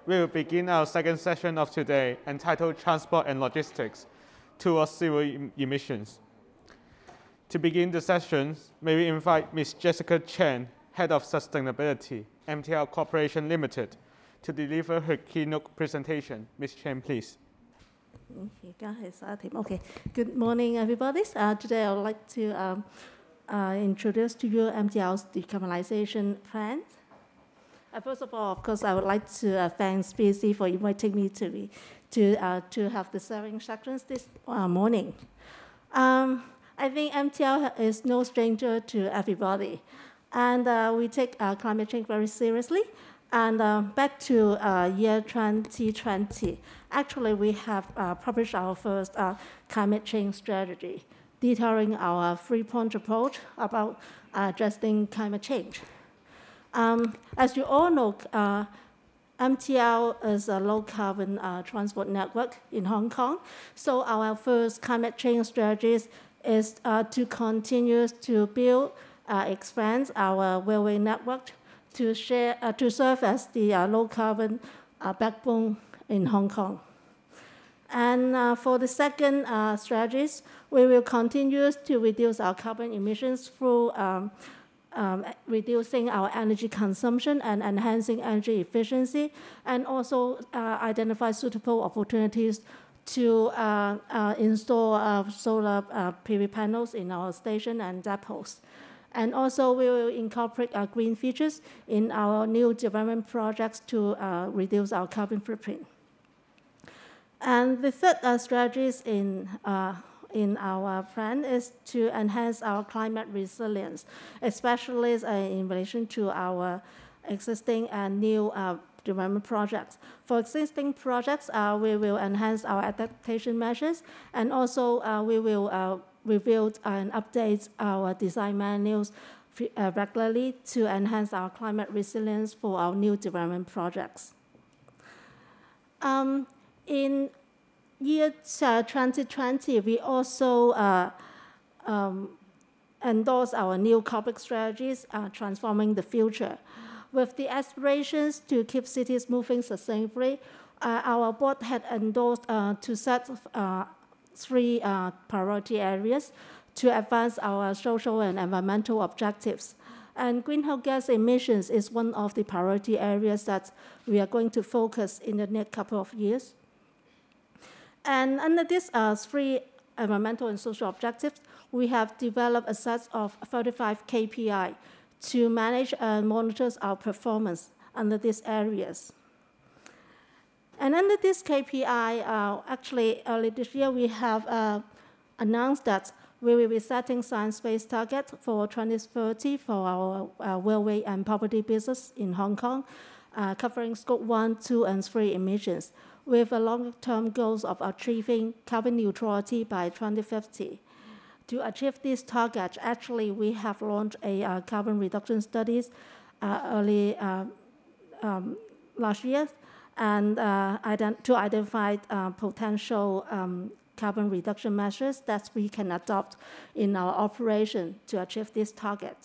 we will begin our second session of today entitled Transport and Logistics Towards Zero Emissions. To begin the session, may we invite Ms. Jessica Chen, Head of Sustainability, MTL Corporation Limited, to deliver her keynote presentation. Ms. Chen, please. Okay. Good morning, everybody. Today I would like to introduce to you MTL's decarbonization plan. First of all, of course, I would like to thank BEC for inviting me to have the sharing sections this morning. I think MTL is no stranger to everybody, and we take climate change very seriously. And back to year 2020, actually we have published our first climate change strategy, detailing our three-point approach about addressing climate change. As you all know, MTL is a low-carbon transport network in Hong Kong. So our first climate change strategy is to continue to build, expand our railway network to serve as the low-carbon backbone in Hong Kong. And for the second strategies, we will continue to reduce our carbon emissions through reducing our energy consumption and enhancing energy efficiency, and also identify suitable opportunities to install solar PV panels in our station and depots. And also we will incorporate green features in our new development projects to reduce our carbon footprint. And the third strategy in our plan is to enhance our climate resilience, especially in relation to our existing and new development projects. For existing projects, we will enhance our adaptation measures, and also we will review and update our design manuals regularly to enhance our climate resilience for our new development projects. In year 2020, we also endorsed our new corporate strategies, Transforming the Future. With the aspirations to keep cities moving sustainably, our board had endorsed to set three priority areas to advance our social and environmental objectives. And greenhouse gas emissions is one of the priority areas that we are going to focus in the next couple of years. And under these three environmental and social objectives, we have developed a set of 35 KPI to manage and monitor our performance under these areas. And under this KPI, actually early this year, we have announced that we will be setting science-based targets for 2030 for our railway and property business in Hong Kong, covering Scope 1, 2, and 3 emissions, with a long-term goals of achieving carbon neutrality by 2050. To achieve this target, actually, we have launched a carbon reduction studies early last year, and to identify potential carbon reduction measures that we can adopt in our operation to achieve this target.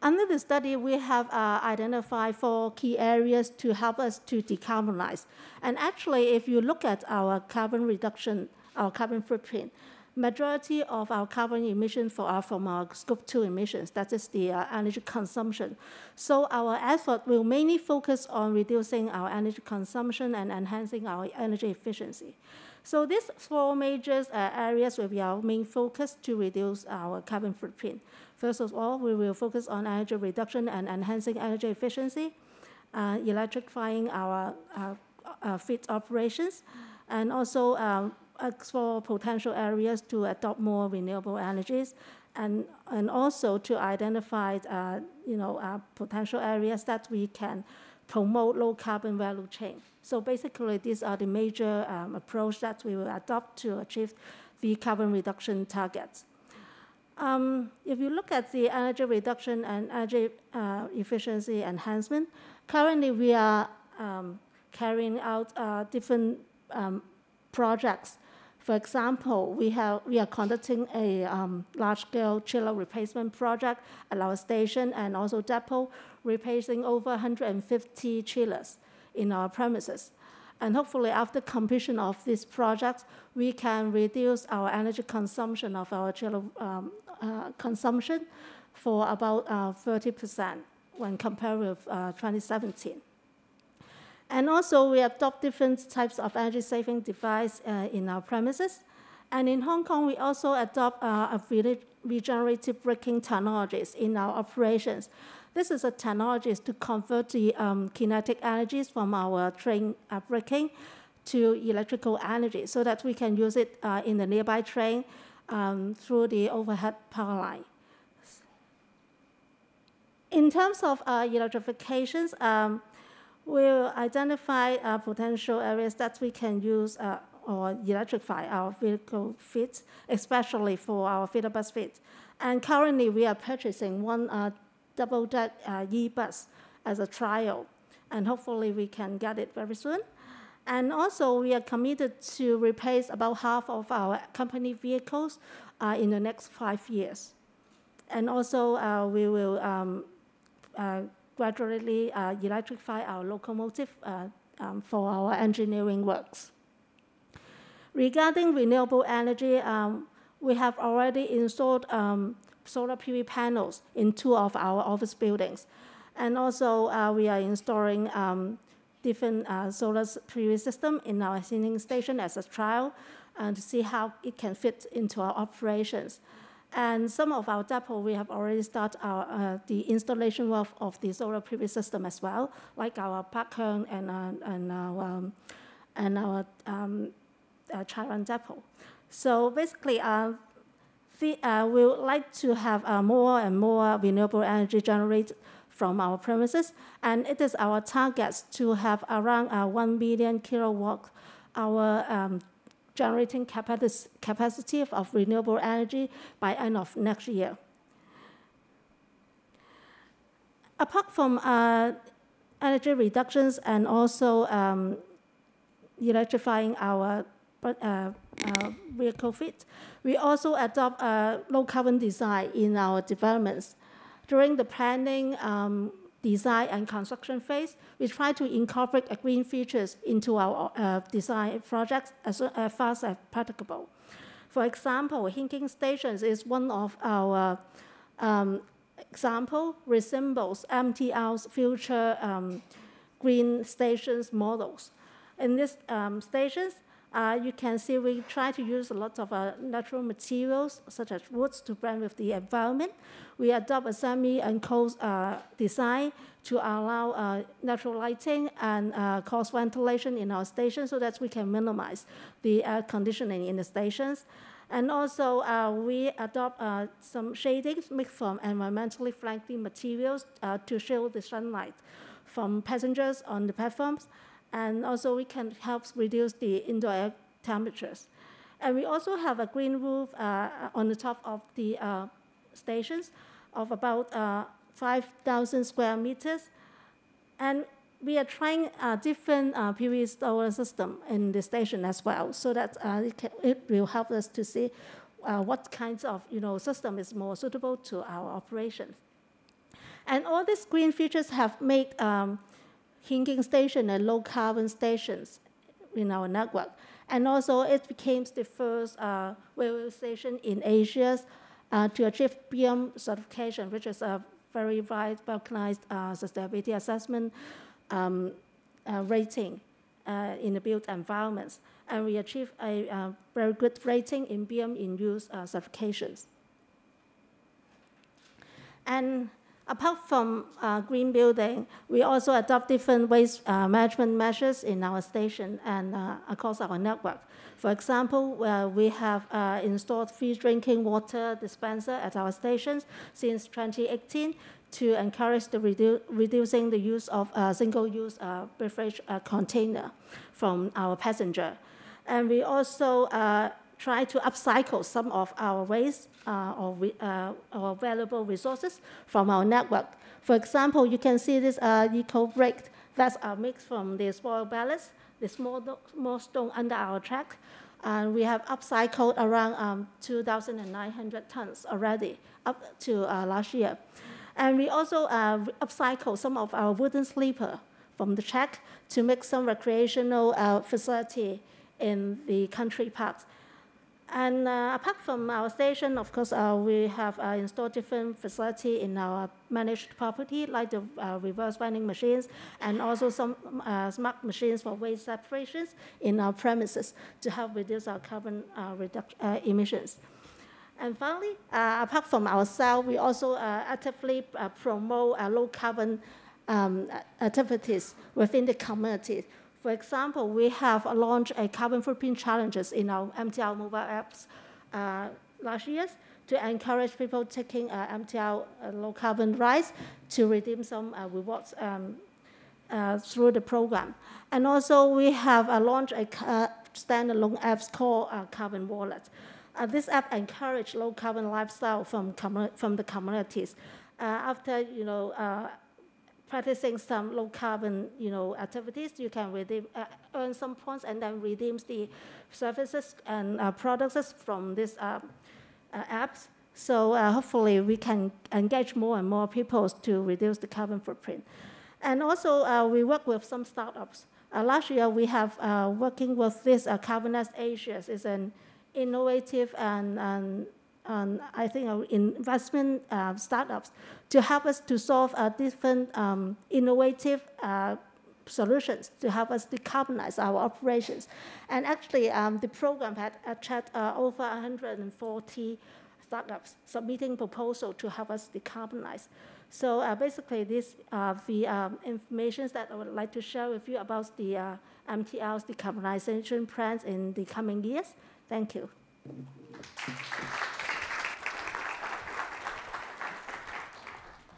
Under the study, we have identified 4 key areas to help us to decarbonize. And actually, if you look at our carbon reduction, our carbon footprint, majority of our carbon emissions from our Scope 2 emissions, that is the energy consumption. So our effort will mainly focus on reducing our energy consumption and enhancing our energy efficiency. So these 4 major areas will be our main focus to reduce our carbon footprint. First of all, we will focus on energy reduction and enhancing energy efficiency, electrifying our fleet operations, and also explore potential areas to adopt more renewable energies, and also to identify potential areas that we can promote low carbon value chain. So basically, these are the major approach that we will adopt to achieve the carbon reduction targets. If you look at the energy reduction and energy efficiency enhancement, currently we are carrying out different projects. For example, we are conducting a large-scale chiller replacement project at our station and also depot, replacing over 150 chillers. in our premises. And hopefully, after completion of this project, we can reduce our energy consumption of our chiller consumption for about 30% when compared with 2017. And also, we adopt different types of energy-saving device in our premises. And in Hong Kong, we also adopt regenerative braking technologies in our operations. This is a technology to convert the kinetic energies from our train braking to electrical energy so that we can use it in the nearby train through the overhead power line. In terms of electrifications, we'll identify potential areas that we can use or electrify our vehicle fleet, especially for our feeder bus fleet. And currently, we are purchasing one double-deck e-bus as a trial, and hopefully we can get it very soon. And also, we are committed to replace about half of our company vehicles in the next 5 years. And also, we will gradually electrify our locomotive for our engineering works. Regarding renewable energy, we have already installed solar PV panels in 2 of our office buildings. And also, we are installing different solar PV system in our heating station as a trial to see how it can fit into our operations. And some of our depots, we have already started the installation work of the solar PV system as well, like our Park Hang and our Chaiwan depot. So basically, we would like to have more and more renewable energy generated from our premises, and it is our target to have around 1 million kilowatt hour generating capacity of renewable energy by end of next year. Apart from energy reductions and also electrifying our vehicle fleet, we also adopt a low-carbon design in our developments. During the planning, design, and construction phase, we try to incorporate green features into our design projects as fast as practicable. For example, Hinking Stations is one of our example, resembles MTR's future green stations models. In these stations, you can see we try to use a lot of natural materials, such as woods, to blend with the environment. We adopt a semi-enclosed design to allow natural lighting and cross ventilation in our stations so that we can minimize the air conditioning in the stations. And also, we adopt some shadings made from environmentally friendly materials to shield the sunlight from passengers on the platforms. And also, we can help reduce the indoor air temperatures. And we also have a green roof on the top of the stations of about 5,000 square meters. And we are trying a different PV solar system in the station as well, so that it will help us to see what kinds of system is more suitable to our operations. And all these green features have made Hinking Station and low-carbon stations in our network. And also, it became the first railway station in Asia to achieve BEC certification, which is a very wide, recognized sustainability assessment rating in the built environments. And we achieved a very good rating in BEC in use certifications. And apart from green building, we also adopt different waste management measures in our station and across our network. For example, we have installed free drinking water dispenser at our stations since 2018 to encourage the reducing the use of single-use beverage container from our passenger. And we also try to upcycle some of our waste or valuable resources from our network. For example, you can see this eco-brick that's mixed from the spoil pellets, the small stone under our track. And we have upcycled around 2,900 tons already up to last year. And we also upcycle some of our wooden sleeper from the Czech to make some recreational facility in the country parks. And apart from our station, of course, we have installed different facilities in our managed property, like the reverse vending machines, and also some smart machines for waste separations in our premises to help reduce our carbon emissions. And finally, apart from ourselves, we also actively promote low carbon activities within the community. For example, we have launched a carbon footprint challenges in our MTL mobile apps last year to encourage people taking MTL low carbon rides to redeem some rewards through the program. And also we have launched a standalone app called Carbon Wallet. This app encourages low carbon lifestyle from the communities. After practicing some low carbon activities, you can redeem, earn some points and then redeem the services and products from these apps. So hopefully we can engage more and more people to reduce the carbon footprint. And also we work with some startups. Last year we have working with this Carbonest Asia. It's an innovative and I think investment startups to help us to solve different innovative solutions to help us decarbonize our operations. And actually, the program had attracted over 140 startups submitting proposals to help us decarbonize. So basically, these are the information that I would like to share with you about the MTL's decarbonization plans in the coming years. Thank you.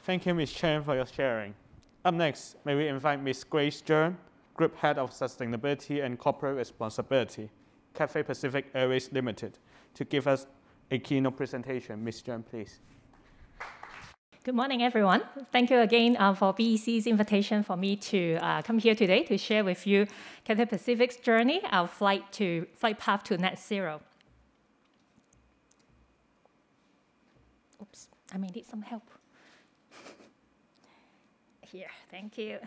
Thank you, Ms. Chen, for your sharing. Up next, may we invite Ms. Grace Jern, Group Head of Sustainability and Corporate Responsibility, Cathay Pacific Airways Limited, to give us a keynote presentation. Ms. Jern, please. Good morning, everyone. Thank you again for BEC's invitation for me to come here today to share with you Cathay Pacific's journey, our flight path to net zero. Oops, I may need some help. Here, thank you.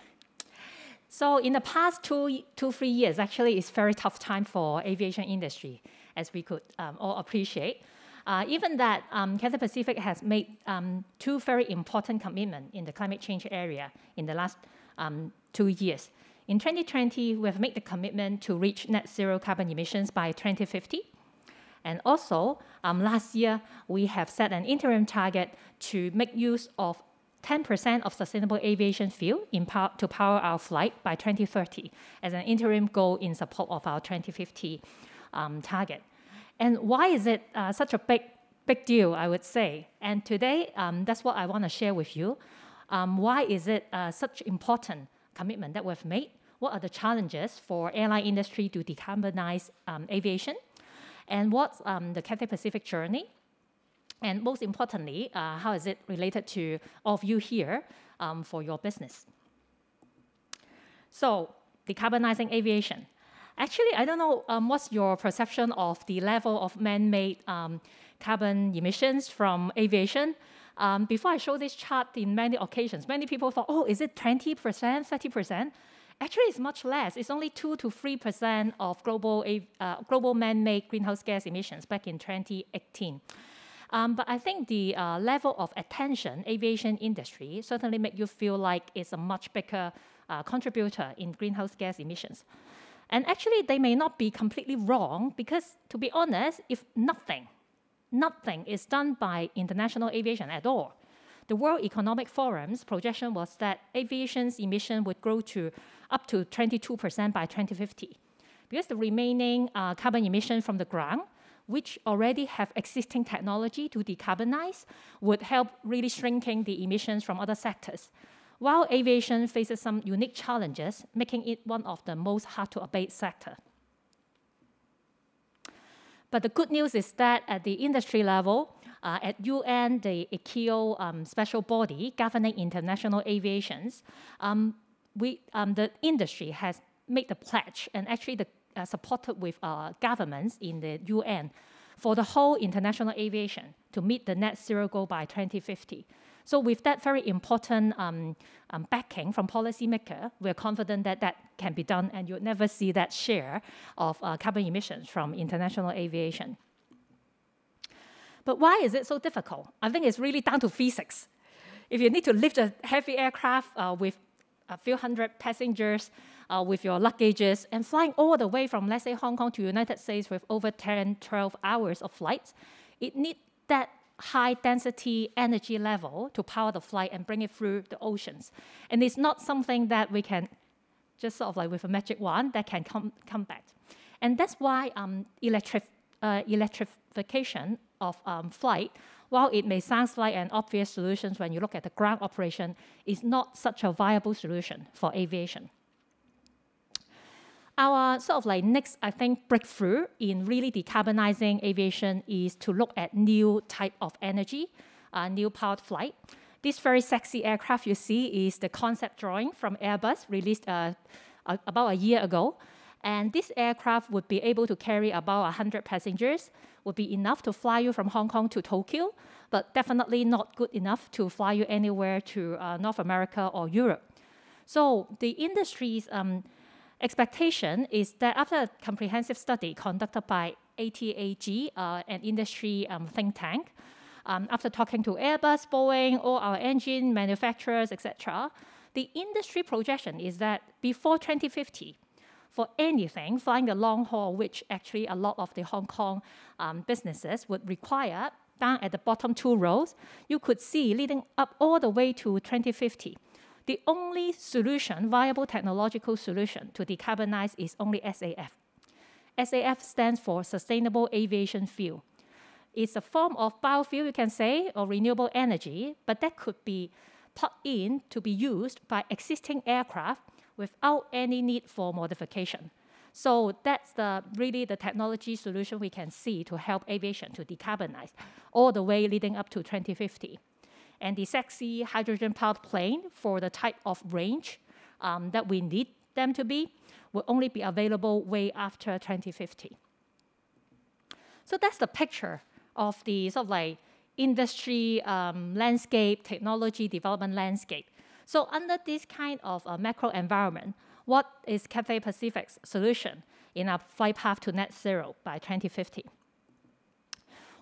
So in the past two, 3 years, actually, it's a very tough time for aviation industry, as we could all appreciate. Even that, Cathay Pacific has made two very important commitments in the climate change area in the last 2 years. In 2020, we have made the commitment to reach net zero carbon emissions by 2050. And also, last year, we have set an interim target to make use of 10% of sustainable aviation fuel to power our flight by 2030 as an interim goal in support of our 2050 target. And why is it such a big deal, I would say? And today, that's what I want to share with you. Why is it such an important commitment that we've made? What are the challenges for airline industry to decarbonize aviation? And what's the Cathay Pacific journey? And most importantly, how is it related to all of you here for your business? So, decarbonizing aviation. Actually, I don't know what's your perception of the level of man-made carbon emissions from aviation. Before I show this chart in many occasions, many people thought, oh, is it 20%, 30%? Actually, it's much less. It's only 2 to 3% of global man-made greenhouse gas emissions back in 2018. But I think the level of attention aviation industry certainly make you feel like it's a much bigger contributor in greenhouse gas emissions. And actually, they may not be completely wrong because, to be honest, if nothing is done by international aviation at all, the World Economic Forum's projection was that aviation's emission would grow to up to 22% by 2050. Because the remaining carbon emission from the ground, which already have existing technology to decarbonize, would help really shrinking the emissions from other sectors. While aviation faces some unique challenges, making it one of the most hard-to-abate sector. But the good news is that at the industry level, at UN, the ICAO special body governing international aviations, the industry has made the pledge and actually supported with governments in the UN for the whole international aviation to meet the net zero goal by 2050. So with that very important backing from policymaker, we're confident that that can be done, and you'll never see that share of carbon emissions from international aviation. But why is it so difficult? I think it's really down to physics. If you need to lift a heavy aircraft with a few hundred passengers with your luggages and flying all the way from, let's say, Hong Kong to United States with over 10, 12 hours of flights, it needs that high density energy level to power the flight and bring it through the oceans. And it's not something that we can just sort of like with a magic wand that can come back. And that's why electrification of flight, while it may sound like an obvious solution when you look at the ground operation, is not such a viable solution for aviation. Our sort of like next, I think, breakthrough in really decarbonizing aviation is to look at new type of energy, new powered flight. This very sexy aircraft you see is the concept drawing from Airbus, released about a year ago. And this aircraft would be able to carry about 100 passengers, would be enough to fly you from Hong Kong to Tokyo, but definitely not good enough to fly you anywhere to North America or Europe. So the industry's expectation is that after a comprehensive study conducted by ATAG, an industry think tank, after talking to Airbus, Boeing, all our engine manufacturers, etc., the industry projection is that before 2050, for anything flying the long haul, which actually a lot of the Hong Kong businesses would require, down at the bottom two rows, you could see leading up all the way to 2050. The only solution, viable technological solution to decarbonize is only SAF. SAF stands for Sustainable Aviation Fuel. It's a form of biofuel, you can say, or renewable energy, but that could be plugged in to be used by existing aircraft without any need for modification. So that's really the technology solution we can see to help aviation to decarbonize all the way leading up to 2050. And the sexy hydrogen-powered plane for the type of range that we need them to be will only be available way after 2050. So that's the picture of the sort of like industry landscape, technology development landscape. So under this kind of macro environment, what is Cathay Pacific's solution in our flight path to net zero by 2050?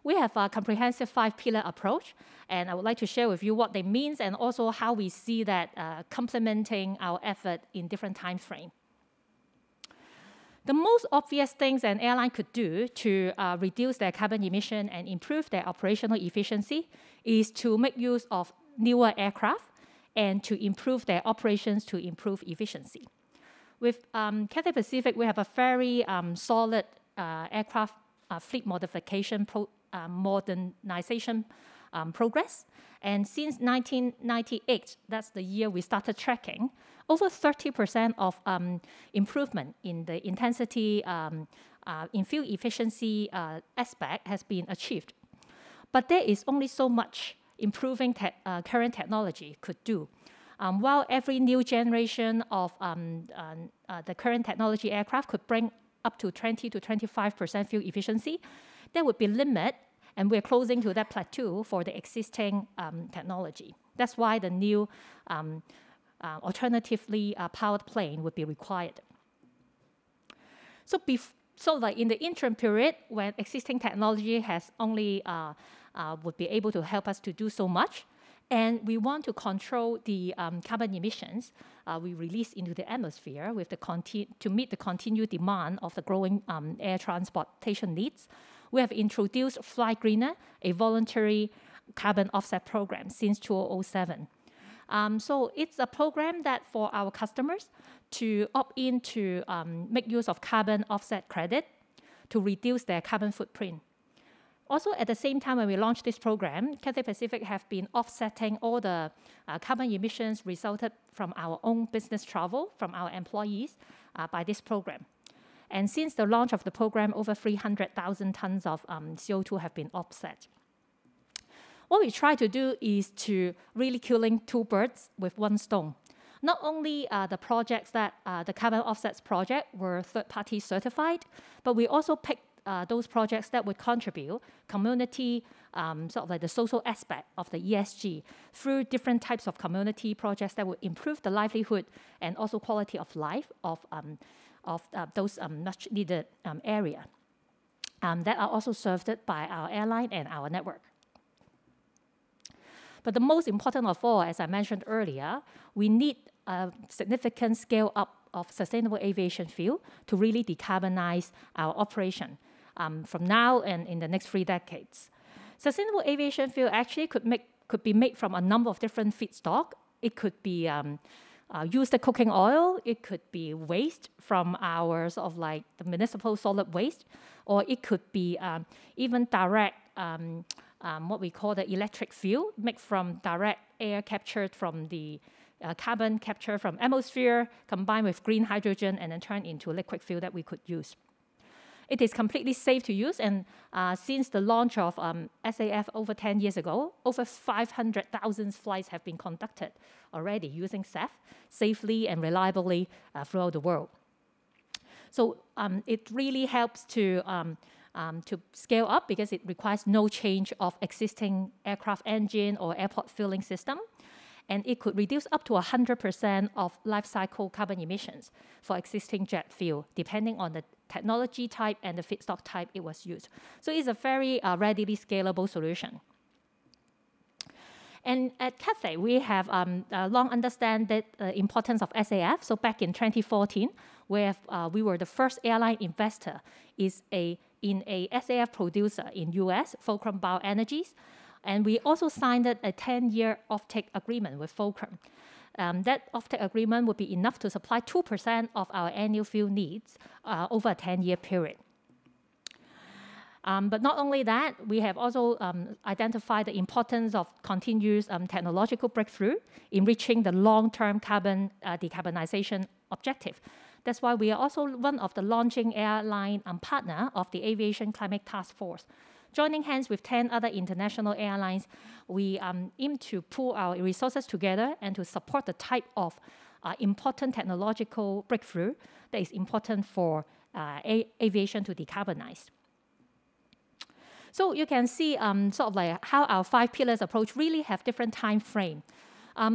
We have a comprehensive 5-pillar approach, and I would like to share with you what they mean and also how we see that complementing our effort in different time frames. The most obvious things an airline could do to reduce their carbon emission and improve their operational efficiency is to make use of newer aircraft and to improve their operations to improve efficiency. With Cathay Pacific, we have a very solid aircraft fleet modification modernization progress. And since 1998, that's the year we started tracking, over 30% of improvement in the intensity in fuel efficiency aspect has been achieved. But there is only so much improving current technology could do. While every new generation of the current technology aircraft could bring up to 20 to 25% fuel efficiency, there would be limit, and we're closing to that plateau for the existing technology. That's why the new alternatively powered plane would be required. So like in the interim period, when existing technology has only would be able to help us to do so much, and we want to control the carbon emissions we release into the atmosphere with to meet the continued demand of the growing air transportation needs, we have introduced Fly Greener, a voluntary carbon offset program since 2007. So it's a program that for our customers to opt in to make use of carbon offset credit to reduce their carbon footprint. Also, at the same time when we launched this program, Cathay Pacific have been offsetting all the carbon emissions resulted from our own business travel, from our employees, by this program. And since the launch of the program, over 300,000 tons of CO2 have been offset. What we try to do is to really killing two birds with one stone. Not only the projects that the carbon offsets project were third-party certified, but we also picked those projects that would contribute community, sort of like the social aspect of the ESG through different types of community projects that would improve the livelihood and also quality of life of those much needed area that are also served by our airline and our network. But the most important of all, as I mentioned earlier, we need a significant scale up of sustainable aviation fuel to really decarbonize our operation from now and in the next 3 decades. Sustainable aviation fuel actually could be made from a number of different feedstock. It could be used cooking oil. It could be waste from our sort of like the municipal solid waste, or it could be even direct what we call the electric fuel, made from direct air captured from the carbon capture from atmosphere, combined with green hydrogen, and then turned into a liquid fuel that we could use. It is completely safe to use, and since the launch of SAF over 10 years ago, over 500,000 flights have been conducted already using SAF safely and reliably throughout the world. So it really helps to scale up because it requires no change of existing aircraft engine or airport fueling system. And it could reduce up to 100% of life cycle carbon emissions for existing jet fuel, depending on the technology type and the feedstock type it was used. So it's a very readily scalable solution. And at Cathay, we have long understood the importance of SAF. So back in 2014, where we were the first airline investor in a SAF producer in US, Fulcrum Bioenergies. And we also signed a 10-year offtake agreement with Fulcrum. That offtake agreement would be enough to supply 2% of our annual fuel needs over a 10-year period. But not only that, we have also identified the importance of continuous technological breakthrough in reaching the long-term carbon decarbonization objective. That's why we are also one of the launching airline partner of the Aviation Climate Task Force. Joining hands with 10 other international airlines, we aim to pool our resources together and to support the type of important technological breakthrough that is important for aviation to decarbonize. So you can see sort of like how our 5 pillars approach really have different time frame.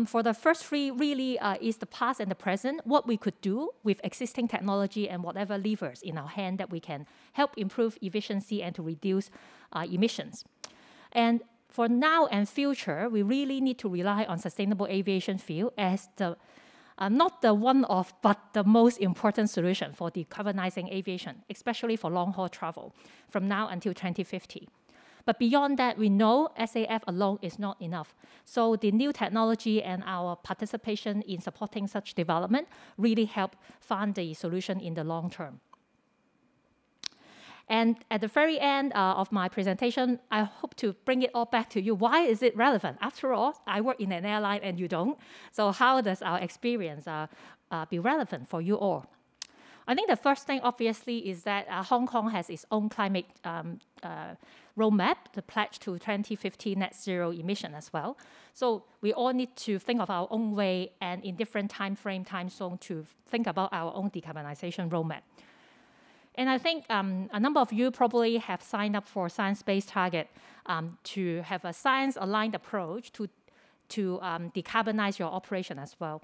For the first 3 really is the past and the present, what we could do with existing technology and whatever levers in our hand that we can help improve efficiency and to reduce emissions. And for now and future, we really need to rely on sustainable aviation fuel as the not the one-off, but the most important solution for decarbonizing aviation, especially for long-haul travel, from now until 2050. But beyond that, we know SAF alone is not enough. So the new technology and our participation in supporting such development really help find the solution in the long term. And at the very end of my presentation, I hope to bring it all back to you. Why is it relevant? After all, I work in an airline and you don't. So how does our experience be relevant for you all? I think the first thing, obviously, is that Hong Kong has its own climate roadmap, the pledge to 2050 net zero emission as well. So we all need to think of our own way and in different time frame, time zone to think about our own decarbonization roadmap. And I think a number of you probably have signed up for science-based target to have a science-aligned approach to decarbonize your operation as well.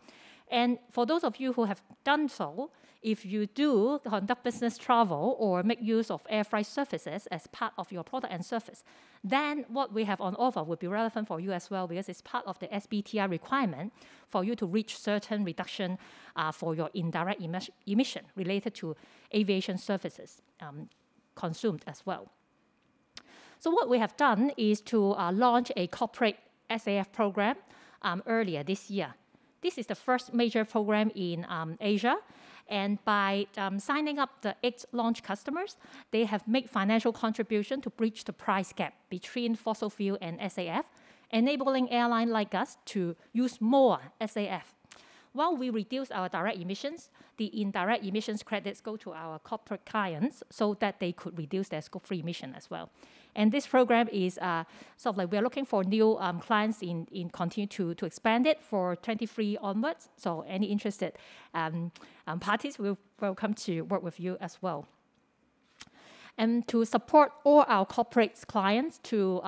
And for those of you who have done so, if you do conduct business travel or make use of air freight services as part of your product and service, then what we have on offer would be relevant for you as well because it's part of the SBTi requirement for you to reach certain reduction for your indirect emission related to aviation services consumed as well. So what we have done is to launch a corporate SAF program earlier this year. This is the first major program in Asia. And by signing up the 8 launch customers, they have made financial contribution to bridge the price gap between fossil fuel and SAF, enabling airlines like us to use more SAF. While we reduce our direct emissions, the indirect emissions credits go to our corporate clients so that they could reduce their Scope 3 emission as well. And this program is sort of like we're looking for new clients in continue to expand it for 23 onwards. So any interested parties will welcome to work with you as well. and to support all our corporate clients to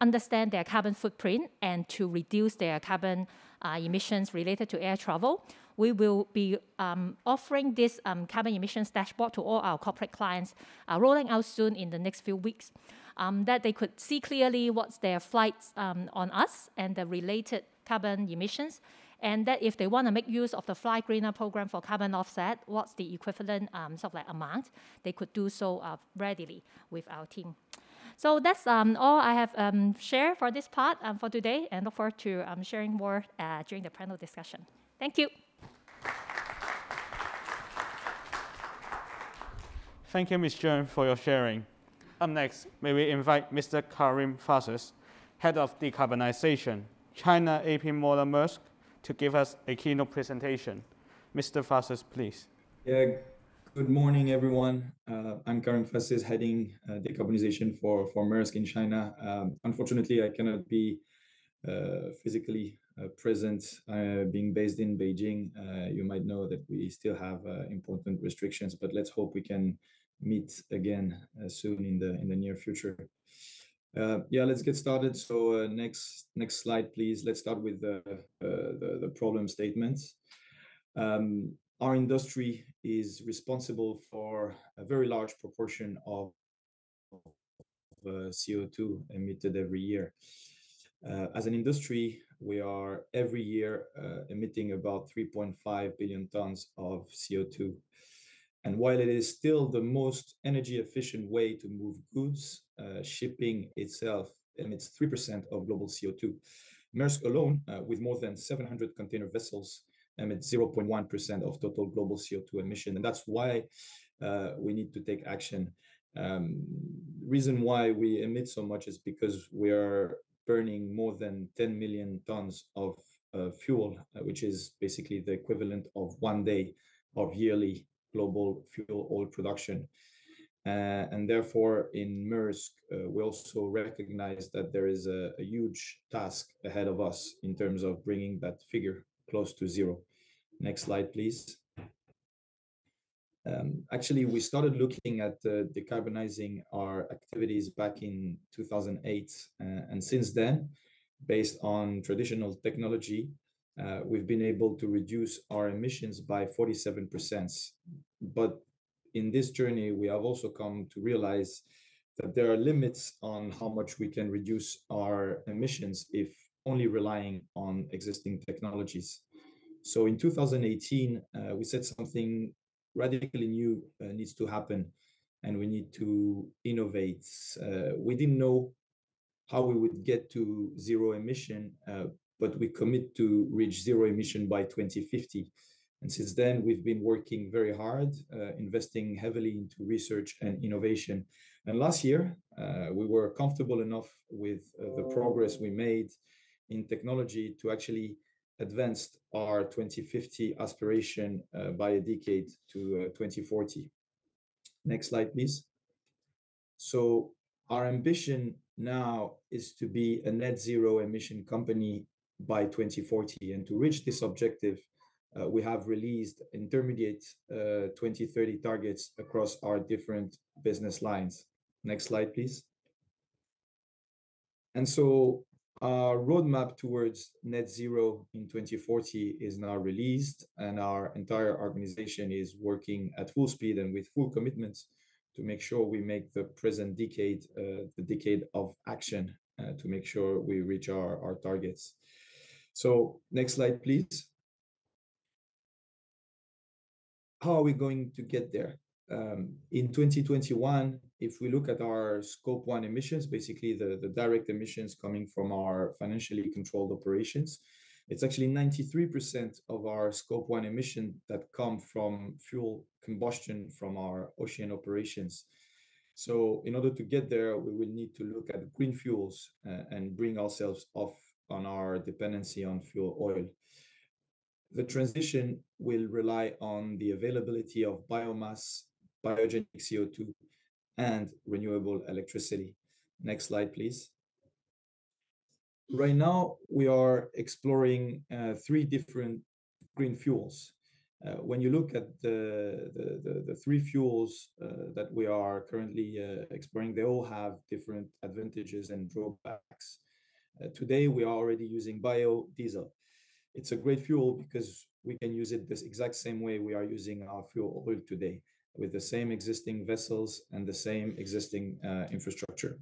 understand their carbon footprint and to reduce their carbon emissions related to air travel. We will be offering this carbon emissions dashboard to all our corporate clients, rolling out soon in the next few weeks, that they could see clearly what's their flights on us and the related carbon emissions, and that if they want to make use of the Fly Greener program for carbon offset, what's the equivalent sort of like amount, they could do so readily with our team. So that's all I have shared for this part for today, and look forward to sharing more during the panel discussion. Thank you. Thank you, Ms. Zhang, for your sharing. Up next, may we invite Mr. Karim Fases, Head of Decarbonization, China AP Moller Maersk, to give us a keynote presentation. Mr. Fases, please. Yeah, good morning, everyone. I'm Karim Fases, heading decarbonization for Maersk in China. Unfortunately, I cannot be physically present, being based in Beijing. You might know that we still have important restrictions, but let's hope we can meet again soon in the near future. Yeah, let's get started. So next slide, please. Let's start with the problem statements. Our industry is responsible for a very large proportion of CO2 emitted every year. As an industry, we are every year emitting about 3.5 billion tons of CO2. And while it is still the most energy efficient way to move goods, shipping itself emits 3% of global CO2. Maersk alone, with more than 700 container vessels, emits 0.1% of total global CO2 emission. And that's why we need to take action. Reason why we emit so much is because we are burning more than 10 million tons of fuel, which is basically the equivalent of 1 day of yearly global fuel oil production. And therefore, in Maersk, we also recognize that there is a huge task ahead of us in terms of bringing that figure close to zero. Next slide, please. Actually, we started looking at decarbonizing our activities back in 2008. And since then, based on traditional technology, we've been able to reduce our emissions by 47%. But in this journey, we have also come to realize that there are limits on how much we can reduce our emissions if only relying on existing technologies. So in 2018, we said something radically new needs to happen, and we need to innovate. We didn't know how we would get to zero emission, but we commit to reach zero emission by 2050. And since then, we've been working very hard, investing heavily into research and innovation. And last year, we were comfortable enough with the progress we made in technology to actually advance our 2050 aspiration by a decade to 2040. Next slide, please. So our ambition now is to be a net zero emission company by 2040. And to reach this objective, we have released intermediate 2030 targets across our different business lines. Next slide, please. And so our roadmap towards net zero in 2040 is now released, and our entire organization is working at full speed and with full commitments to make sure we make the present decade the decade of action to make sure we reach our targets. So next slide, please. How are we going to get there? In 2021, if we look at our scope 1 emissions, basically the direct emissions coming from our financially controlled operations, it's actually 93% of our scope 1 emission that come from fuel combustion from our ocean operations. So in order to get there, we will need to look at green fuels and bring ourselves off on our dependency on fuel oil. The transition will rely on the availability of biomass, biogenic CO2, and renewable electricity. Next slide, please. Right now, we are exploring 3 different green fuels. When you look at the three fuels that we are currently exploring, they all have different advantages and drawbacks. Today, we are already using biodiesel. It's a great fuel because we can use it this exact same way we are using our fuel oil today, with the same existing vessels and the same existing infrastructure.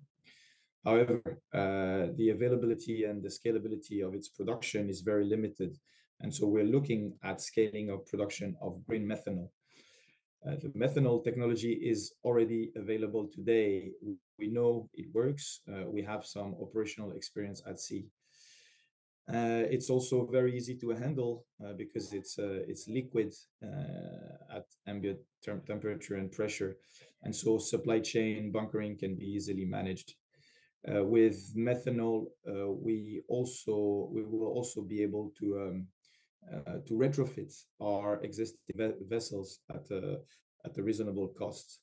However, the availability and the scalability of its production is very limited. And so we're looking at scaling of production of green methanol. The methanol technology is already available today. We know it works. We have some operational experience at sea. It's also very easy to handle because it's liquid at ambient temperature and pressure. And so supply chain bunkering can be easily managed. With methanol, we will also be able to retrofit our existing vessels at a reasonable cost.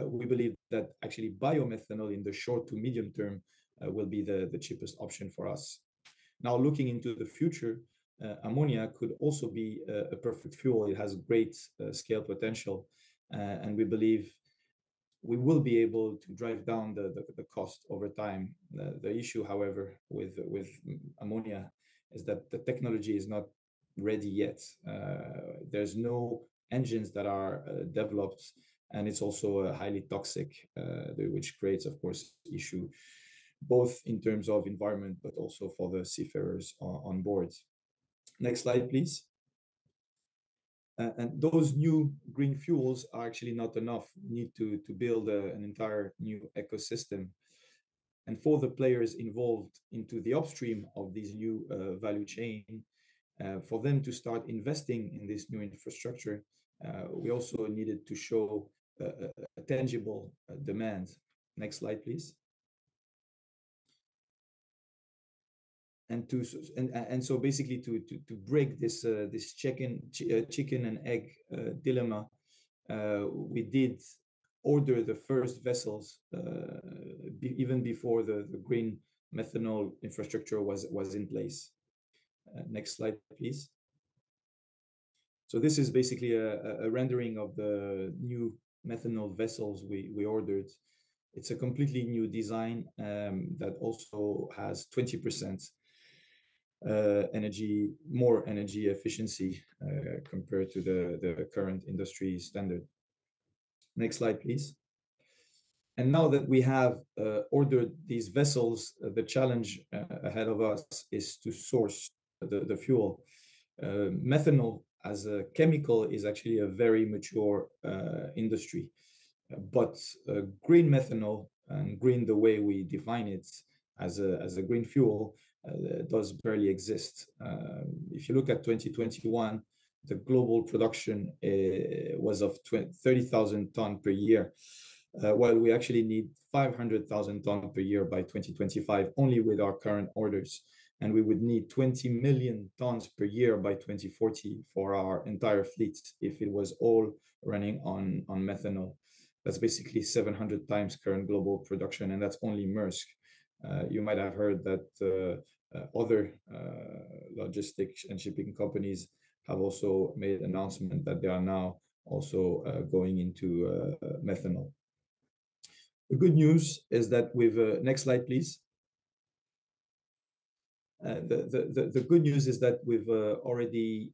We believe that actually biomethanol in the short to medium term will be the cheapest option for us. Now, looking into the future, ammonia could also be a perfect fuel. It has great scale potential, and we believe we will be able to drive down the cost over time. The issue, however, with ammonia is that the technology is not ready yet. There's no engines that are developed, and it's also highly toxic, which creates, of course, issue both in terms of environment, but also for the seafarers on board. Next slide, please. And those new green fuels are actually not enough. We need to build an entire new ecosystem. And for the players involved into the upstream of these new value chain, for them to start investing in this new infrastructure, we also needed to show a tangible demand. Next slide, please. And so basically to break this chicken and egg dilemma, we did order the first vessels even before the green methanol infrastructure was in place. Next slide, please. So this is basically a rendering of the new methanol vessels we ordered. It's a completely new design that also has 20% more energy efficiency compared to the current industry standard. Next slide, please. And now that we have ordered these vessels, the challenge ahead of us is to source the fuel. Methanol as a chemical is actually a very mature industry, but green methanol, and green the way we define it as a green fuel, does barely exist. If you look at 2021, the global production was of 30,000 tons per year, while we actually need 500,000 tons per year by 2025, only with our current orders. And we would need 20 million tons per year by 2040 for our entire fleet if it was all running on methanol. That's basically 700 times current global production, and that's only Maersk. You might have heard that other logistics and shipping companies have also made an announcement that they are now also going into methanol. The good news is that with next slide, please. The good news is that we've already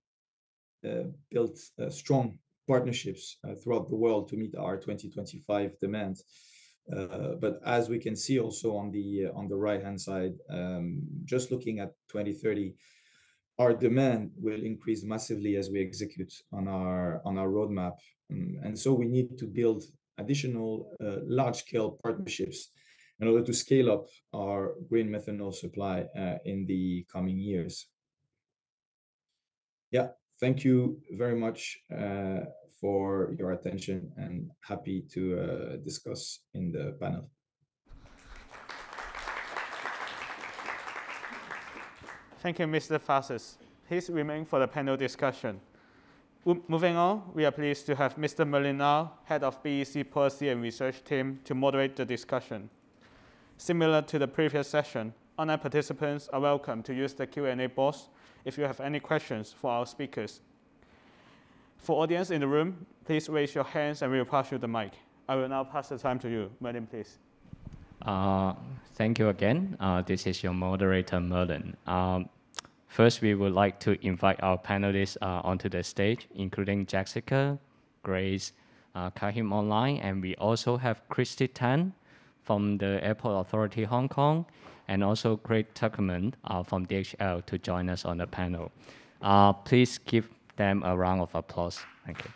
built strong partnerships throughout the world to meet our 2025 demands. But as we can see also on the right-hand side, just looking at 2030, our demand will increase massively as we execute on our roadmap. And so we need to build additional large-scale partnerships in order to scale up our green methanol supply in the coming years. Yeah, thank you very much for your attention, and happy to discuss in the panel. Thank you, Mr. Fassis. Please remain for the panel discussion. Moving on, we are pleased to have Mr. Molinar, Head of BEC Policy and Research Team, to moderate the discussion. Similar to the previous session, online participants are welcome to use the Q&A box if you have any questions for our speakers. For audience in the room, please raise your hands and we will pass you the mic. I will now pass the time to you. Merlin, please. Thank you again. This is your moderator, Merlin. First, we would like to invite our panelists onto the stage, including Jessica, Grace, Kahim online, and we also have Christy Tan from the Airport Authority Hong Kong, and also Craig Tuckerman from DHL to join us on the panel. Please give them a round of applause. Thank you.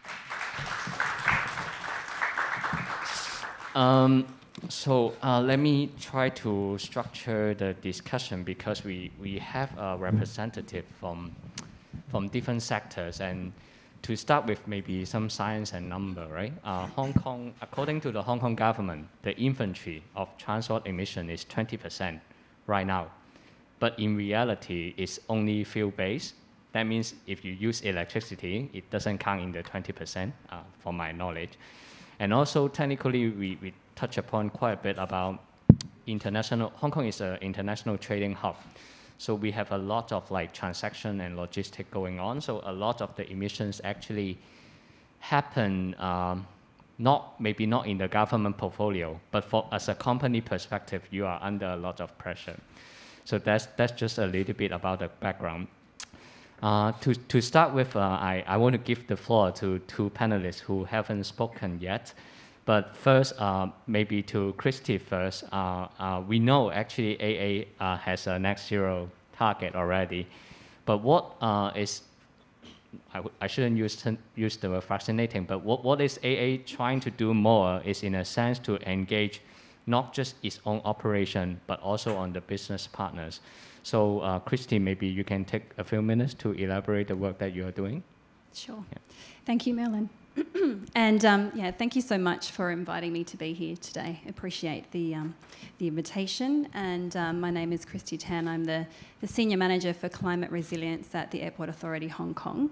So let me try to structure the discussion because we have a representative from different sectors. And to start with maybe some science and number, right? Hong Kong, according to the Hong Kong government, the inventory of transport emission is 20% right now. But in reality, it's only fuel-based. That means if you use electricity, it doesn't count in the 20%, from my knowledge. And also, technically, we touch upon quite a bit about international. Hong Kong is an international trading hub. So we have a lot of like transaction and logistics going on. So a lot of the emissions actually happen, maybe not in the government portfolio, but as a company perspective, you are under a lot of pressure. So that's just a little bit about the background. To start with, I want to give the floor to two panelists who haven't spoken yet. But first, maybe to Christy first. We know actually AA has a net zero target already. But what is, I shouldn't use the word fascinating, but what is AA trying to do more is in a sense to engage not just its own operation, but also on the business partners. So Christy, maybe you can take a few minutes to elaborate the work that you are doing. Sure. Yeah. Thank you, Merlin. And yeah, thank you so much for inviting me to be here today. I appreciate the invitation. And my name is Christy Tan. I'm the Senior Manager for Climate Resilience at the Airport Authority Hong Kong.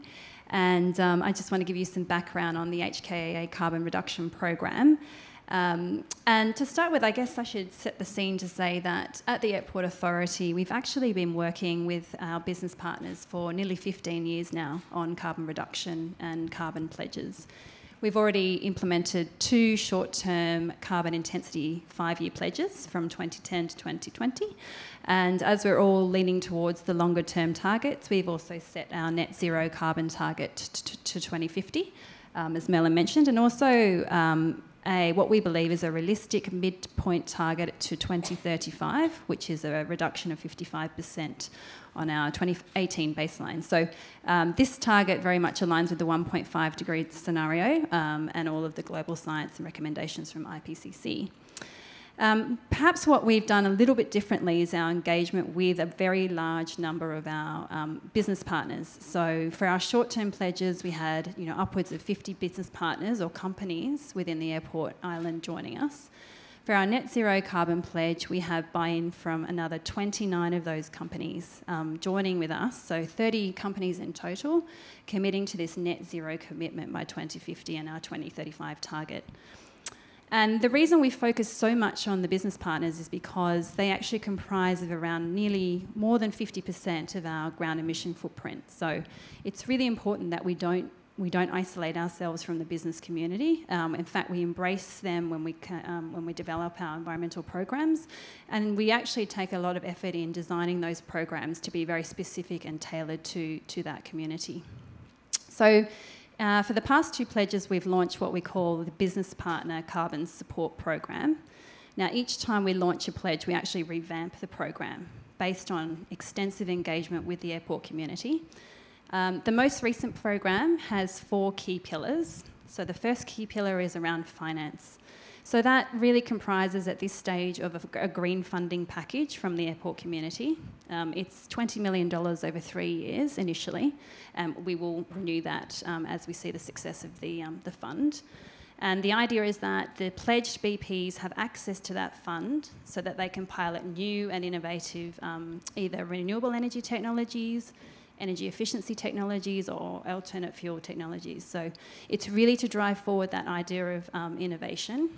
And I just want to give you some background on the HKAA Carbon Reduction Program. And to start with, I guess I should set the scene to say that at the Airport Authority, we've actually been working with our business partners for nearly 15 years now on carbon reduction and carbon pledges. We've already implemented 2 short-term carbon intensity 5-year pledges from 2010 to 2020. And as we're all leaning towards the longer-term targets, we've also set our net zero carbon target to 2050, as Merlin mentioned, and also what we believe is a realistic midpoint target to 2035, which is a reduction of 55% on our 2018 baseline. So this target very much aligns with the 1.5 degree scenario and all of the global science and recommendations from IPCC. Perhaps what we've done a little bit differently is our engagement with a very large number of our business partners. So for our short-term pledges, we had upwards of 50 business partners or companies within the airport island joining us. For our net zero carbon pledge, we have buy-in from another 29 of those companies joining with us, so 30 companies in total, committing to this net zero commitment by 2050 and our 2035 target. And the reason we focus so much on the business partners is because they actually comprise of around nearly more than 50% of our ground emission footprint. So it's really important that we don't isolate ourselves from the business community. In fact, we embrace them when we develop our environmental programs, and we actually take a lot of effort in designing those programs to be very specific and tailored to that community. So for the past 2 pledges, we've launched what we call the Business Partner Carbon Support Program. Now, each time we launch a pledge, we actually revamp the program based on extensive engagement with the airport community. The most recent program has 4 key pillars. So the first key pillar is around finance. So that really comprises at this stage of a green funding package from the airport community. It's $20 million over 3 years initially, and we will renew that as we see the success of the fund. And the idea is that the pledged BPs have access to that fund so that they can pilot new and innovative either renewable energy technologies, energy efficiency technologies, or alternate fuel technologies. So it's really to drive forward that idea of innovation.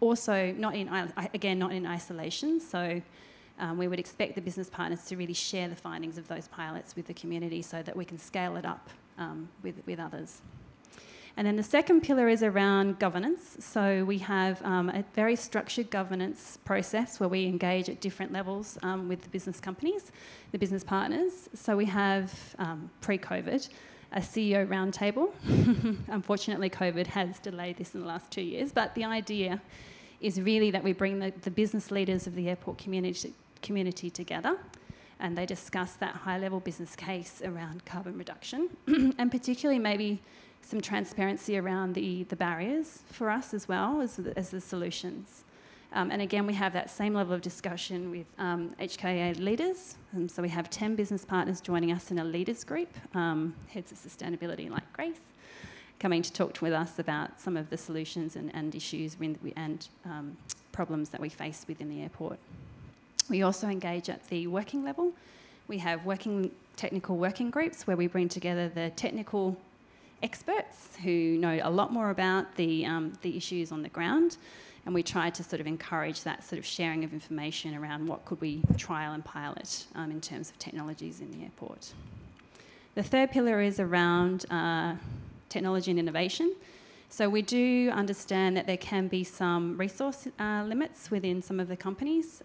Also, not in isolation. So we would expect the business partners to really share the findings of those pilots with the community so that we can scale it up with others. And then the second pillar is around governance. So we have a very structured governance process where we engage at different levels with the business companies, the business partners. So we have, pre-COVID, a CEO roundtable. Unfortunately, COVID has delayed this in the last 2 years, but the idea is really that we bring the business leaders of the airport community together, and they discuss that high-level business case around carbon reduction, and particularly maybe some transparency around the barriers for us as well as the solutions. And again, we have that same level of discussion with HKA leaders. So we have 10 business partners joining us in a leaders group, heads of sustainability like Grace, coming to talk with us about some of the solutions and issues and problems that we face within the airport. We also engage at the working level. We have technical working groups where we bring together the technical experts who know a lot more about the issues on the ground, and we try to sort of encourage that sort of sharing of information around what could we trial and pilot in terms of technologies in the airport. The third pillar is around technology and innovation. So we do understand that there can be some resource limits within some of the companies.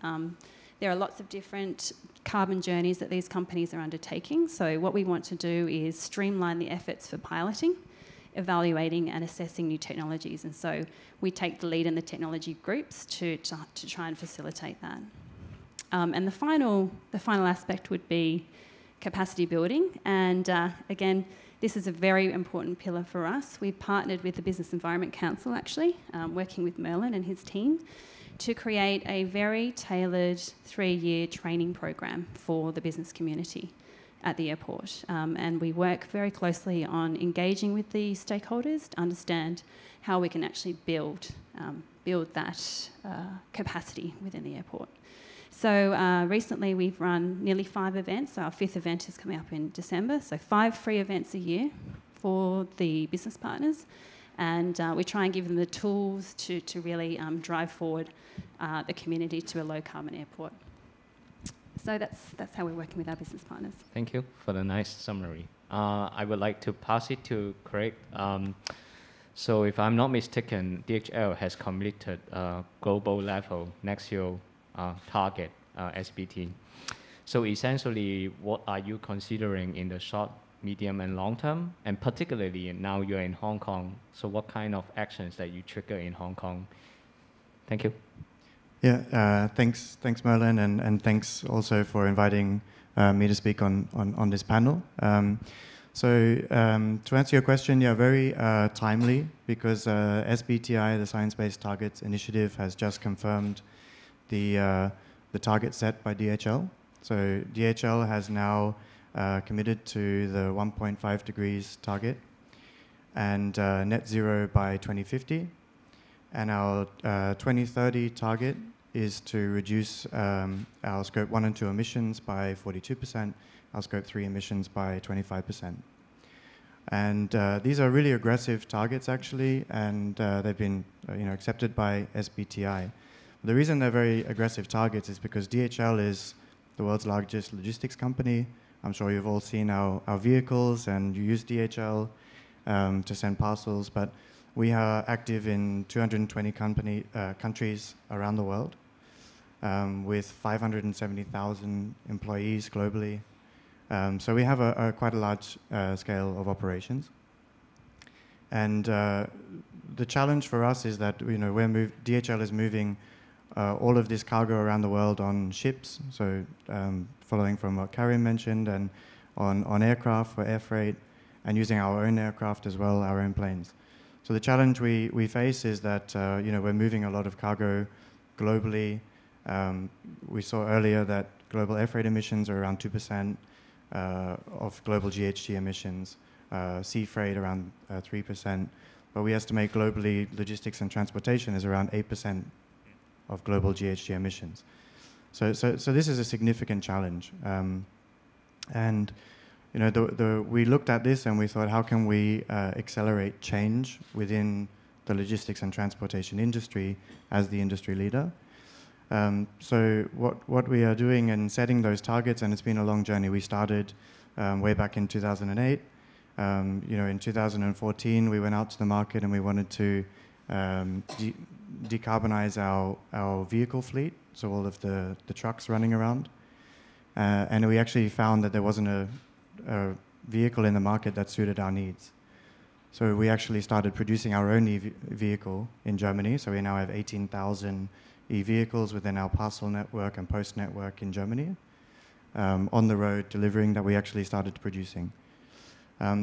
There are lots of different carbon journeys that these companies are undertaking. So what we want to do is streamline the efforts for piloting, evaluating and assessing new technologies. And so we take the lead in the technology groups to try and facilitate that. And the final aspect would be capacity building. And again, this is a very important pillar for us. We've partnered with the Business Environment Council, actually, working with Merlin and his team, to create a very tailored 3-year training program for the business community at the airport. And we work very closely on engaging with the stakeholders to understand how we can actually build that capacity within the airport. So recently we've run nearly 5 events. Our 5th event is coming up in December. So 5 free events a year for the business partners. And we try and give them the tools to really drive forward the community to a low-carbon airport. So that's how we're working with our business partners. Thank you for the nice summary. I would like to pass it to Craig. So if I'm not mistaken, DHL has committed a global level net zero target, SBT. So essentially, what are you considering in the short, medium and long term? And particularly now you're in Hong Kong, so what kind of actions that you trigger in Hong Kong? Thank you. Yeah, thanks Merlin, and thanks also for inviting me to speak on this panel. So to answer your question, yeah, very timely, because SBTI, the Science Based Targets Initiative, has just confirmed the target set by DHL. So DHL has now committed to the 1.5 degrees target and net zero by 2050. And our 2030 target is to reduce our Scope 1 and 2 emissions by 42%, our Scope 3 emissions by 25%. And these are really aggressive targets, actually, and they've been accepted by SBTI. The reason they're very aggressive targets is because DHL is the world's largest logistics company. I'm sure you've all seen our vehicles and you use DHL to send parcels, but we are active in 220 countries around the world with 570,000 employees globally. So we have quite a large scale of operations. And the challenge for us is that DHL is moving all of this cargo around the world on ships, so following from what Karim mentioned, and on aircraft for air freight, and using our own aircraft as well, our own planes. So the challenge we face is that we're moving a lot of cargo globally. We saw earlier that global air freight emissions are around 2% of global GHG emissions, sea freight around 3%, but we estimate globally logistics and transportation is around 8% of global GHG emissions. So this is a significant challenge. And we looked at this and we thought, how can we accelerate change within the logistics and transportation industry as the industry leader? So what we are doing and setting those targets, and it's been a long journey. We started way back in 2008 In 2014, we went out to the market and we wanted to decarbonize our vehicle fleet, so all of the trucks running around. And we actually found that there wasn't a vehicle in the market that suited our needs. So we actually started producing our own vehicle in Germany. So we now have 18,000 e-vehicles within our parcel network and post network in Germany, on the road delivering, that we actually started producing.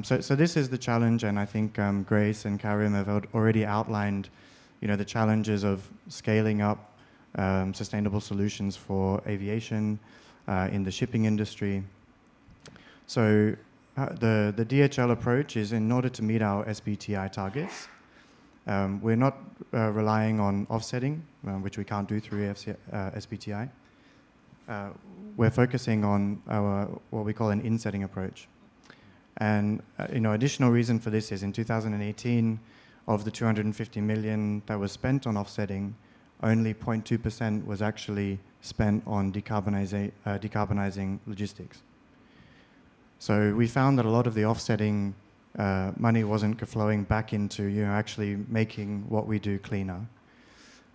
So this is the challenge, and I think Grace and Karim have already outlined, the challenges of scaling up sustainable solutions for aviation, in the shipping industry. So the DHL approach is, in order to meet our SBTI targets, we're not relying on offsetting, which we can't do through SBTI. We're focusing on what we call an insetting approach. And additional reason for this is in 2018, of the 250 million that was spent on offsetting, only 0.2% was actually spent on decarbonizing logistics. So we found that a lot of the offsetting money wasn't flowing back into actually making what we do cleaner.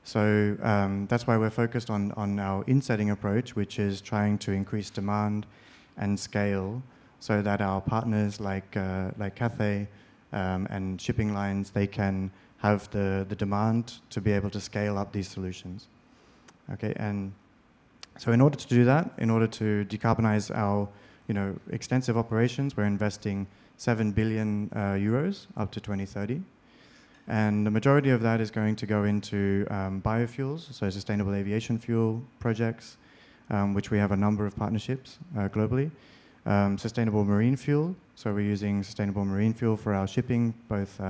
So that's why we're focused on our insetting approach, which is trying to increase demand and scale, so that our partners like Cathay and shipping lines, they can have the demand to be able to scale up these solutions. Okay, and so in order to do that, in order to decarbonize our extensive operations, we're investing 7 billion euros up to 2030. And the majority of that is going to go into biofuels, so sustainable aviation fuel projects, which we have a number of partnerships globally. Sustainable marine fuel, so we're using sustainable marine fuel for our shipping, both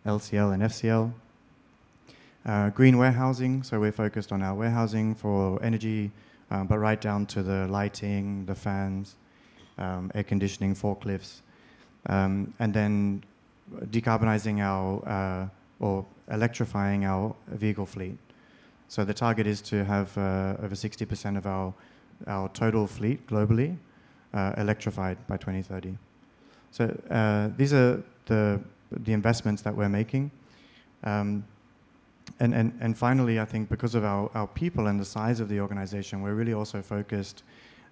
LCL and FCL. Green warehousing, so we're focused on our warehousing for energy, but right down to the lighting, the fans, air conditioning, forklifts, and then decarbonizing or electrifying our vehicle fleet. So the target is to have over 60% of our total fleet globally electrified by 2030. So these are the investments that we're making. And finally, I think because of our people and the size of the organization, we're really also focused,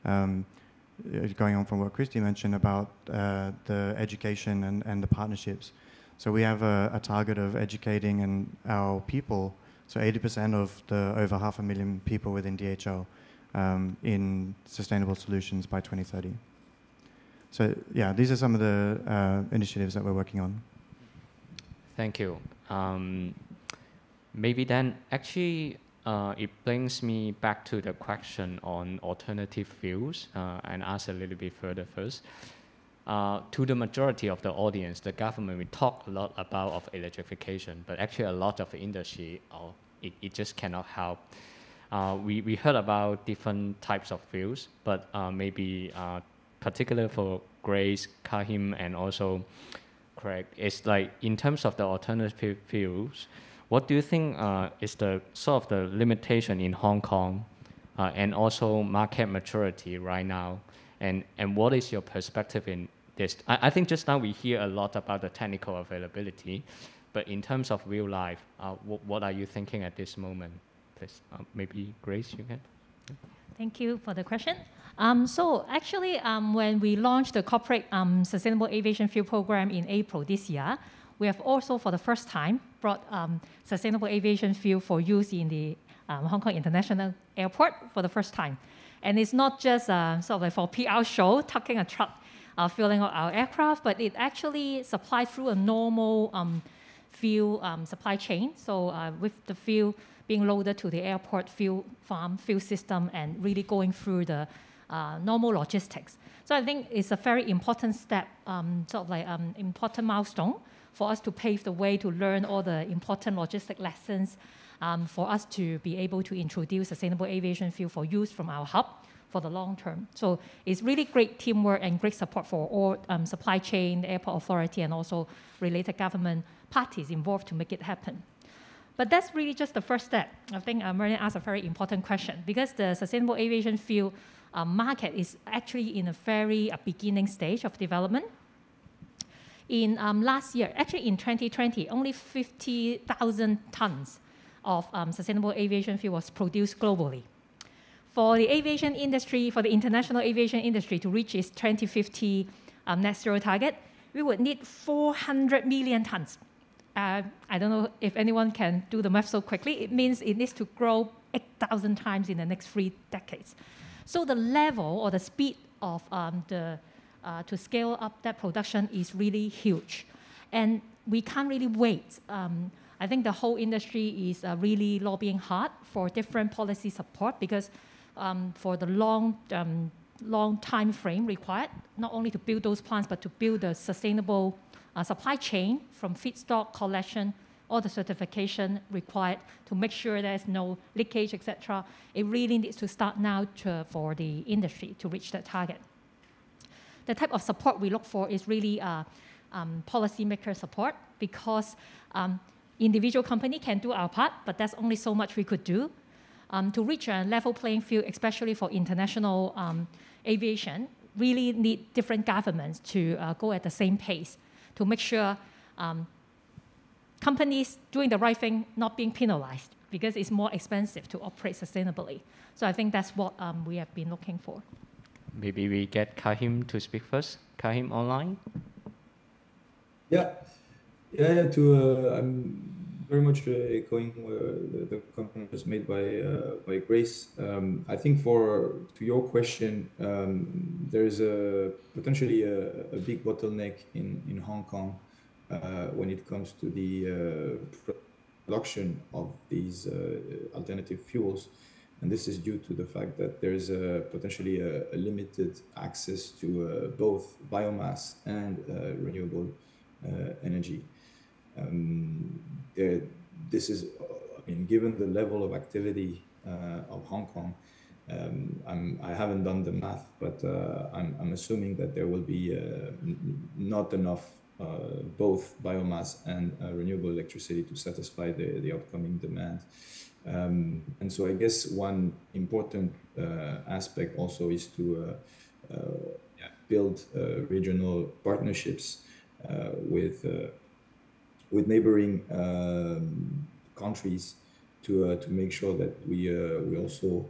going on from what Christy mentioned about the education and the partnerships. So we have a target of educating our people, so 80% of the over 500,000 people within DHL in sustainable solutions by 2030. So yeah, these are some of the initiatives that we're working on. Thank you. Maybe then, actually, it brings me back to the question on alternative fuels, and ask a little bit further first. To the majority of the audience, the government will talk a lot about electrification, but actually a lot of the industry, it just cannot help. We heard about different types of fuels, but maybe particular for Grace, Kahim, and also Craig, it's like in terms of the alternative fuels, what do you think is the sort of the limitation in Hong Kong and also market maturity right now? And what is your perspective in this? I think just now we hear a lot about the technical availability, but in terms of real life, what are you thinking at this moment? Please, maybe Grace, you can. Thank you for the question. So actually, when we launched the corporate sustainable aviation fuel program in April this year, we have also, for the first time, brought sustainable aviation fuel for use in the Hong Kong International Airport for the first time. And it's not just sort of like for PR show, tucking a truck, filling out our aircraft, but it actually supplied through a normal fuel supply chain. So with the fuel being loaded to the airport fuel farm, fuel system, and really going through the normal logistics. So I think it's a very important step, sort of like important milestone for us to pave the way to learn all the important logistic lessons, for us to be able to introduce sustainable aviation fuel for use from our hub for the long term. So it's really great teamwork and great support for all supply chain, airport authority, and also related government parties involved to make it happen. But that's really just the first step. I think Merlin asked a very important question, because the sustainable aviation fuel market is actually in a very beginning stage of development. In last year, actually in 2020, only 50,000 tons of sustainable aviation fuel was produced globally. For the aviation industry, for the international aviation industry to reach its 2050 net zero target, we would need 400 million tons. I don't know if anyone can do the math so quickly. It means it needs to grow 8,000 times in the next 3 decades. So the level or the speed of to scale up that production is really huge. And we can't really wait. I think the whole industry is really lobbying hard for different policy support because for the long time frame required, not only to build those plants, but to build a sustainable supply chain from feedstock collection, all the certification required to make sure there's no leakage, etc. It really needs to start now for the industry to reach that target. The type of support we look for is really policymaker support because individual company can do our part, but that's only so much we could do. To reach a level playing field, especially for international aviation, really need different governments to go at the same pace to make sure companies doing the right thing not being penalized because it's more expensive to operate sustainably. So I think that's what we have been looking for. Maybe we get Kahim to speak first. Kahim online? Yeah. I'm very much echoing the comment was made by Grace. I think to your question, there is potentially a big bottleneck in Hong Kong when it comes to the production of these alternative fuels. And this is due to the fact that there is potentially a limited access to both biomass and renewable energy. This is, given the level of activity of Hong Kong, I haven't done the math, but I'm assuming that there will be not enough both biomass and renewable electricity to satisfy the upcoming demand. And so I guess one important aspect also is to build regional partnerships with neighboring countries to make sure that we also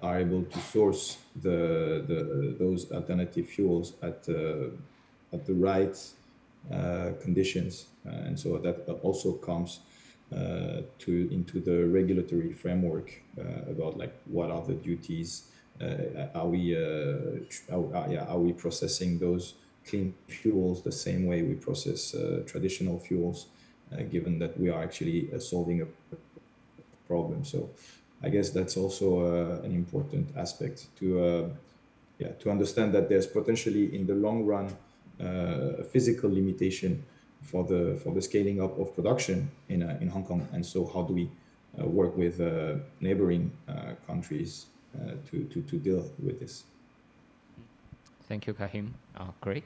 are able to source those alternative fuels at the right conditions, and so that also comes into the regulatory framework about like what are the duties, are we processing those clean fuels the same way we process traditional fuels, given that we are actually solving a problem. So I guess that's also an important aspect to understand that there's potentially in the long run a physical limitation for the scaling up of production in Hong Kong, and so how do we work with neighboring countries to deal with this? Thank you, Kahim. Great.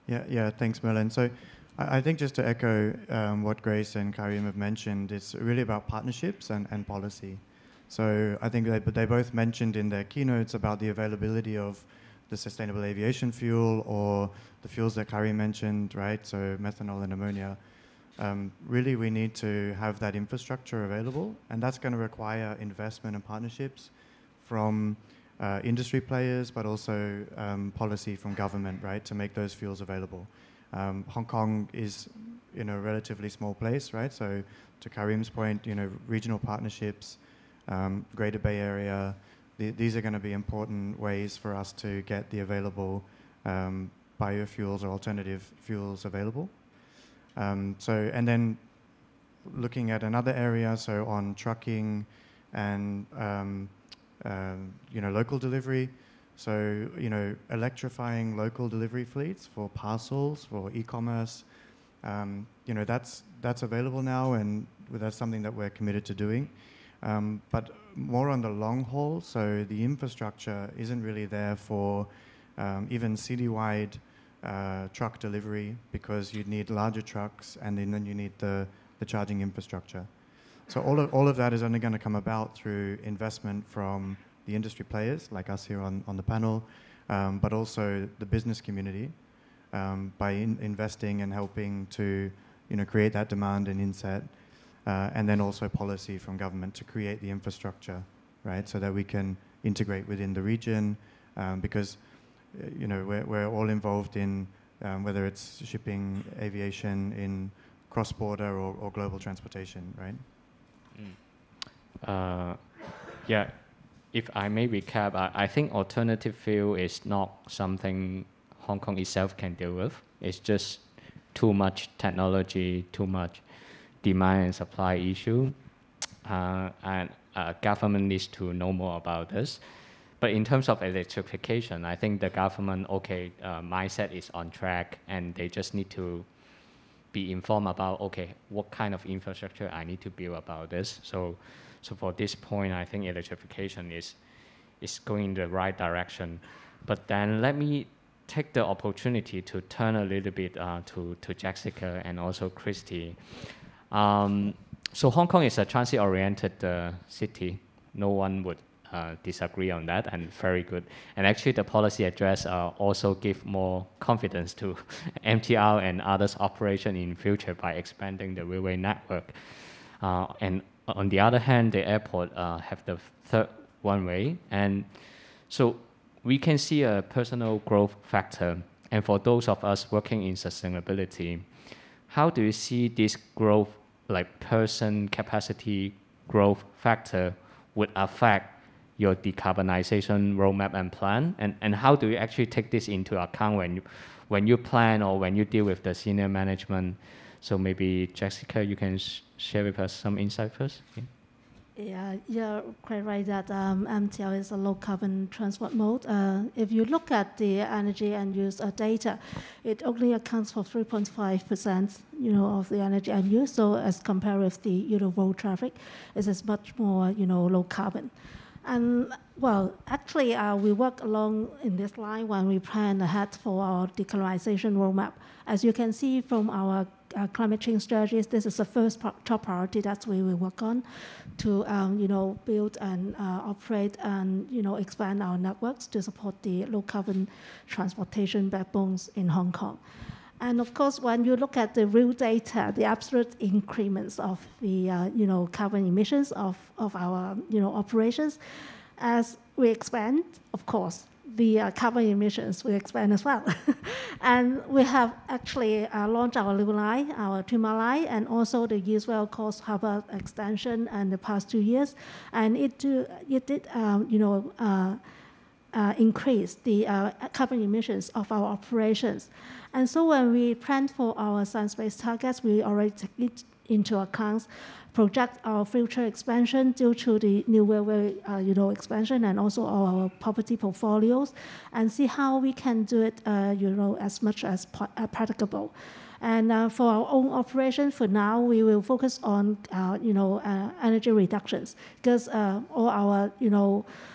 Yeah, thanks, Merlin. So I think just to echo what Grace and Karim have mentioned, it's really about partnerships and policy. So I think they both mentioned in their keynotes about the availability of the sustainable aviation fuel or the fuels that Karim mentioned, right? So methanol and ammonia. Really, we need to have that infrastructure available, and that's going to require investment and partnerships from industry players, but also policy from government, right, to make those fuels available. Hong Kong is a relatively small place, right? So to Karim's point, regional partnerships, Greater Bay Area, these are going to be important ways for us to get the available biofuels or alternative fuels available. And then looking at another area, so on trucking and local delivery. So electrifying local delivery fleets for parcels, for e-commerce. That's available now, and that's something that we're committed to doing. But more on the long haul, so the infrastructure isn't really there for even citywide truck delivery, because you'd need larger trucks, and then you need the charging infrastructure. So all of that is only going to come about through investment from the industry players like us here on the panel, but also the business community. by investing and helping to create that demand and inset, and then also policy from government to create the infrastructure, right, so that we can integrate within the region, because we're all involved in whether it's shipping, aviation, in cross-border or global transportation, right? Yeah, if I may recap, I think alternative fuel is not something Hong Kong itself can deal with. It's just too much technology, too much demand and supply issue, and government needs to know more about this. But in terms of electrification, I think the government, mindset is on track, and they just need to be informed about, what kind of infrastructure I need to build about this. So for this point, I think electrification is going in the right direction. But then let me take the opportunity to turn a little bit to Jessica and also Christy. So Hong Kong is a transit-oriented city. No one would disagree on that, and very good. And actually, the policy address also give more confidence to MTR and others' operation in future by expanding the railway network. And on the other hand, the airport have the third runway, and so we can see a personal growth factor. And for those of us working in sustainability, how do you see this growth, like person capacity growth factor, would affect your decarbonization roadmap and plan? And how do you actually take this into account when you plan or when you deal with the senior management? So maybe Jessica, you can share with us some insight first. Yeah, you're quite right that MTL is a low carbon transport mode. If you look at the energy and use data, it only accounts for 3.5%, of the energy and use. So as compared with the road traffic, it is much more, low carbon. And well, actually, we work along in this line when we plan ahead for our decarbonization roadmap. As you can see from our climate change strategies, this is the first top priority that we will work on to, build and operate and, expand our networks to support the low carbon transportation backbones in Hong Kong. And of course, when you look at the real data, the absolute increments of the carbon emissions of our operations, as we expand, of course, the carbon emissions will expand as well. And we have actually launched our new line, our Tuma line, and also the Eastwell Coast Harbour extension in the past 2 years, and it did increase the carbon emissions of our operations. And so when we plan for our science-based targets, we already take it into account, project our future expansion due to the new railway, expansion, and also our property portfolios, and see how we can do it, as much as practicable. And for our own operation, for now, we will focus on, energy reductions, because all our,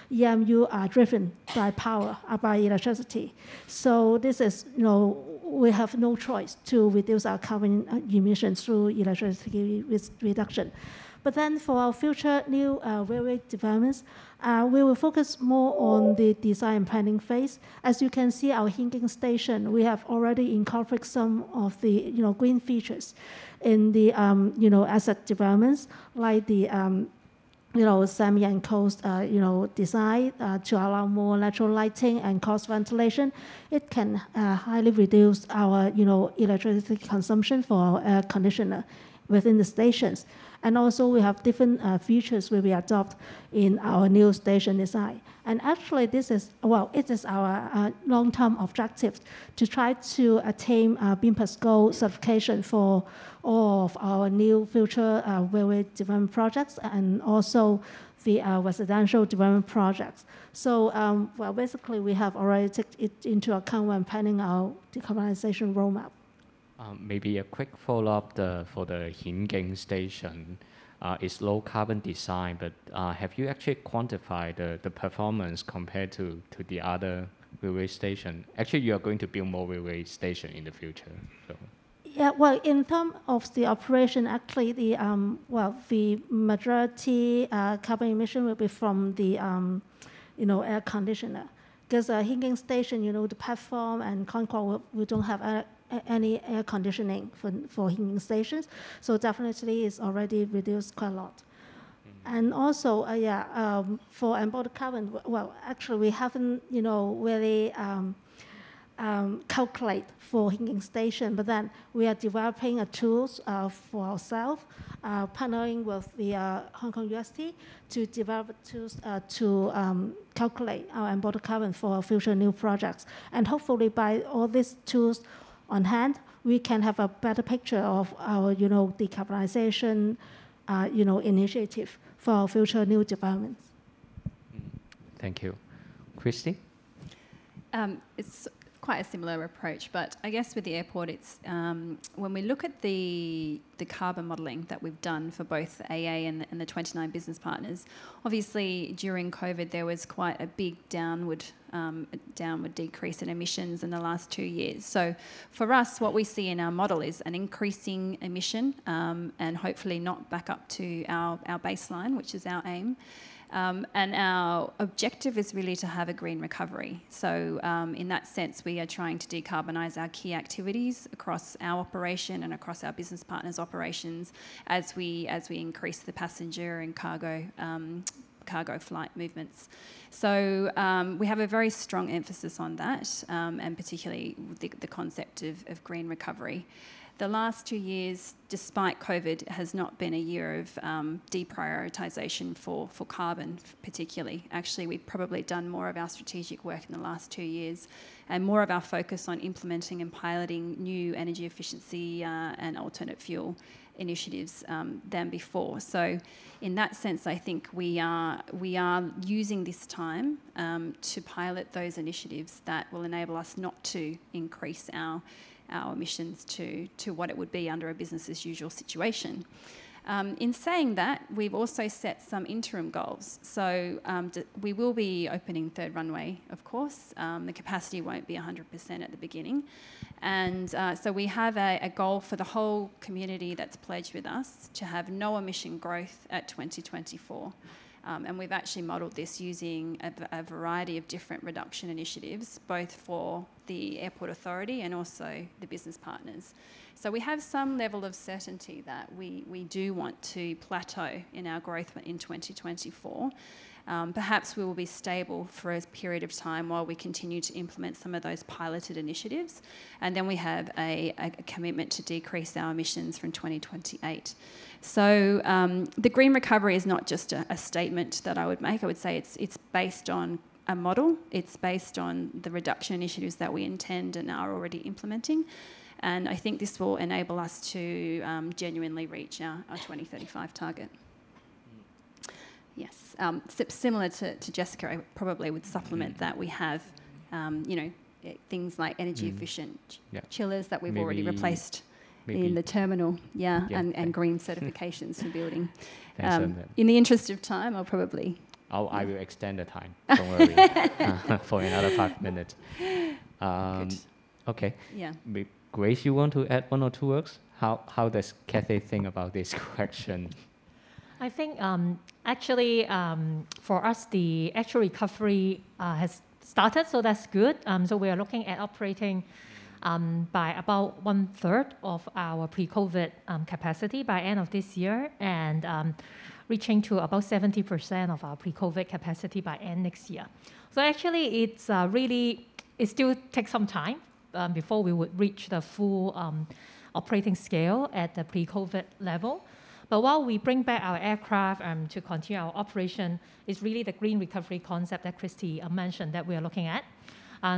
EMU are driven by power, by electricity. So this is, we have no choice to reduce our carbon emissions through electricity reduction. But then for our future new railway developments, we will focus more on the design and planning phase. As you can see, our Hinking Station, we have already incorporated some of the green features in the asset developments, like the semi-enclosed design to allow more natural lighting and cross ventilation. It can highly reduce our electricity consumption for our air conditioner within the stations. And also we have different features where we adopt in our new station design. And actually this is, it is our long-term objective to try to attain BIMPAS Gold certification for all of our new future railway development projects and also the residential development projects. So, basically we have already taken it into account when planning our decarbonization roadmap. Maybe a quick follow-up for the Hinking Station. It's low carbon design, but have you actually quantified the performance compared to the other railway station? Actually, you are going to build more railway station in the future. So. Yeah, well, in terms of the operation, actually, the majority carbon emission will be from the, air conditioner. because a heating station, the platform and concourse, we don't have any air conditioning for heating stations. So definitely it's already reduced quite a lot. And also, for embodied carbon, well, actually we haven't, really calculate for heating station, but then we are developing a tools for ourselves, partnering with the Hong Kong UST to develop tools to calculate our embodied carbon for future new projects. And hopefully by all these tools on hand, we can have a better picture of our, decarbonization, initiative for future new developments. Thank you. Christy? It's quite a similar approach, but I guess with the airport, it's when we look at the carbon modelling that we've done for both AA and the 29 business partners, obviously during COVID there was quite a big downward decrease in emissions in the last 2 years. So for us, what we see in our model is an increasing emission and hopefully not back up to our baseline, which is our aim. And our objective is really to have a green recovery. So in that sense, we are trying to decarbonise our key activities across our operation and across our business partners' operations as we increase the passenger and cargo flight movements. So we have a very strong emphasis on that, and particularly the concept of green recovery. The last 2 years, despite COVID, has not been a year of deprioritisation for carbon particularly. Actually, we've probably done more of our strategic work in the last 2 years and more of our focus on implementing and piloting new energy efficiency and alternate fuel initiatives than before. So in that sense, I think we are using this time to pilot those initiatives that will enable us not to increase our emissions to what it would be under a business as usual situation. In saying that, we've also set some interim goals. So we will be opening third runway, of course. The capacity won't be 100% at the beginning. And so we have a goal for the whole community that's pledged with us to have no emission growth at 2024. And we've actually modelled this using a variety of different reduction initiatives, both for the Airport Authority and also the business partners. So we have some level of certainty that we do want to plateau in our growth in 2024. Perhaps we will be stable for a period of time while we continue to implement some of those piloted initiatives. And then we have a commitment to decrease our emissions from 2028. So the green recovery is not just a statement that I would make. I would say it's based on a model. It's based on the reduction initiatives that we intend and are already implementing. And I think this will enable us to genuinely reach our 2035 target. Yes, similar to Jessica, I probably would supplement that we have, things like energy efficient chillers that we've already replaced in the terminal, and green certifications for building. In the interest of time, I'll probably... I will extend the time, don't worry, for another 5 minutes. Okay. Yeah. Grace, you want to add 1 or 2 words? How does Cathay think about this question? I think actually for us, the actual recovery has started, so that's good. So we are looking at operating by about 1/3 of our pre-COVID capacity by end of this year, and reaching to about 70% of our pre-COVID capacity by end next year. So actually, it's it still takes some time before we would reach the full operating scale at the pre-COVID level. But while we bring back our aircraft to continue our operation, it's really the green recovery concept that Christy mentioned that we are looking at.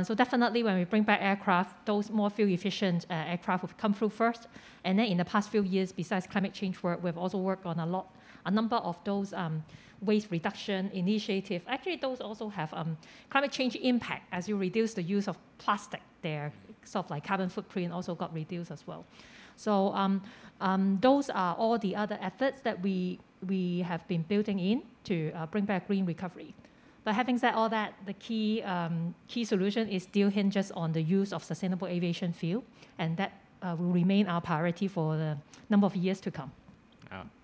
So definitely when we bring back aircraft, those more fuel-efficient aircraft will come through first. And then in the past few years, besides climate change work, we've also worked on a number of those waste reduction initiatives. Actually, those also have climate change impact. As you reduce the use of plastic, their sort of like carbon footprint also got reduced as well. So those are all the other efforts that we have been building in to bring back green recovery. But having said all that, the key solution is still hinges on the use of sustainable aviation fuel, and that will remain our priority for the number of years to come.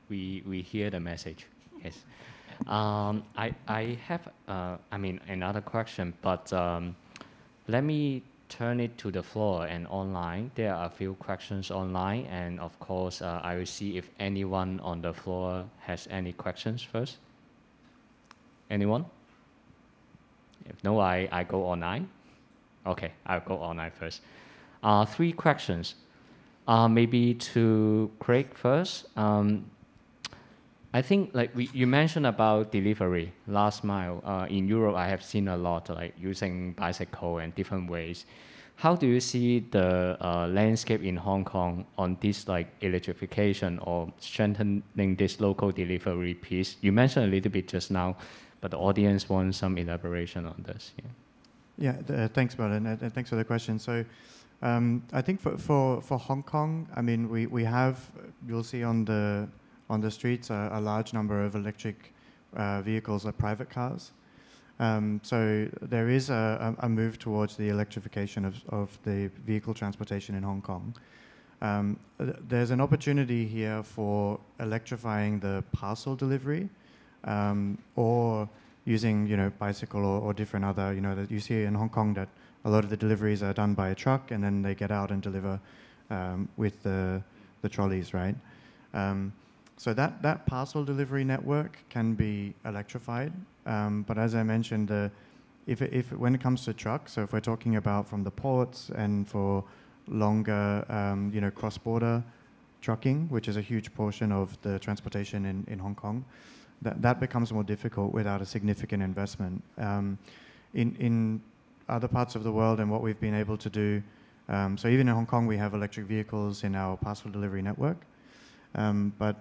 We hear the message, yes. I have, another question, but let me turn it to the floor and online. There are a few questions online, and of course, I will see if anyone on the floor has any questions first. Anyone? If no, I go online. Okay, I'll go online first. 3 questions. Maybe to Craig first. I think you mentioned about delivery, last mile. In Europe, I have seen a lot using bicycle and different ways. How do you see the landscape in Hong Kong on this electrification or strengthening this local delivery piece? You mentioned a little bit just now, but the audience wants some elaboration on this. Yeah, thanks, Merlin, and thanks for the question. So I think for Hong Kong, we have, you'll see on the streets a large number of electric vehicles, like private cars. So there is a move towards the electrification of the vehicle transportation in Hong Kong. There's an opportunity here for electrifying the parcel delivery, or using bicycle or different other, that you see in Hong Kong, that a lot of the deliveries are done by a truck and then they get out and deliver with the trolleys, right? So that parcel delivery network can be electrified, but as I mentioned, when it comes to trucks, so if we're talking about from the ports and for longer, cross-border trucking, which is a huge portion of the transportation in Hong Kong, that becomes more difficult without a significant investment. In other parts of the world and what we've been able to do, so even in Hong Kong, we have electric vehicles in our parcel delivery network. But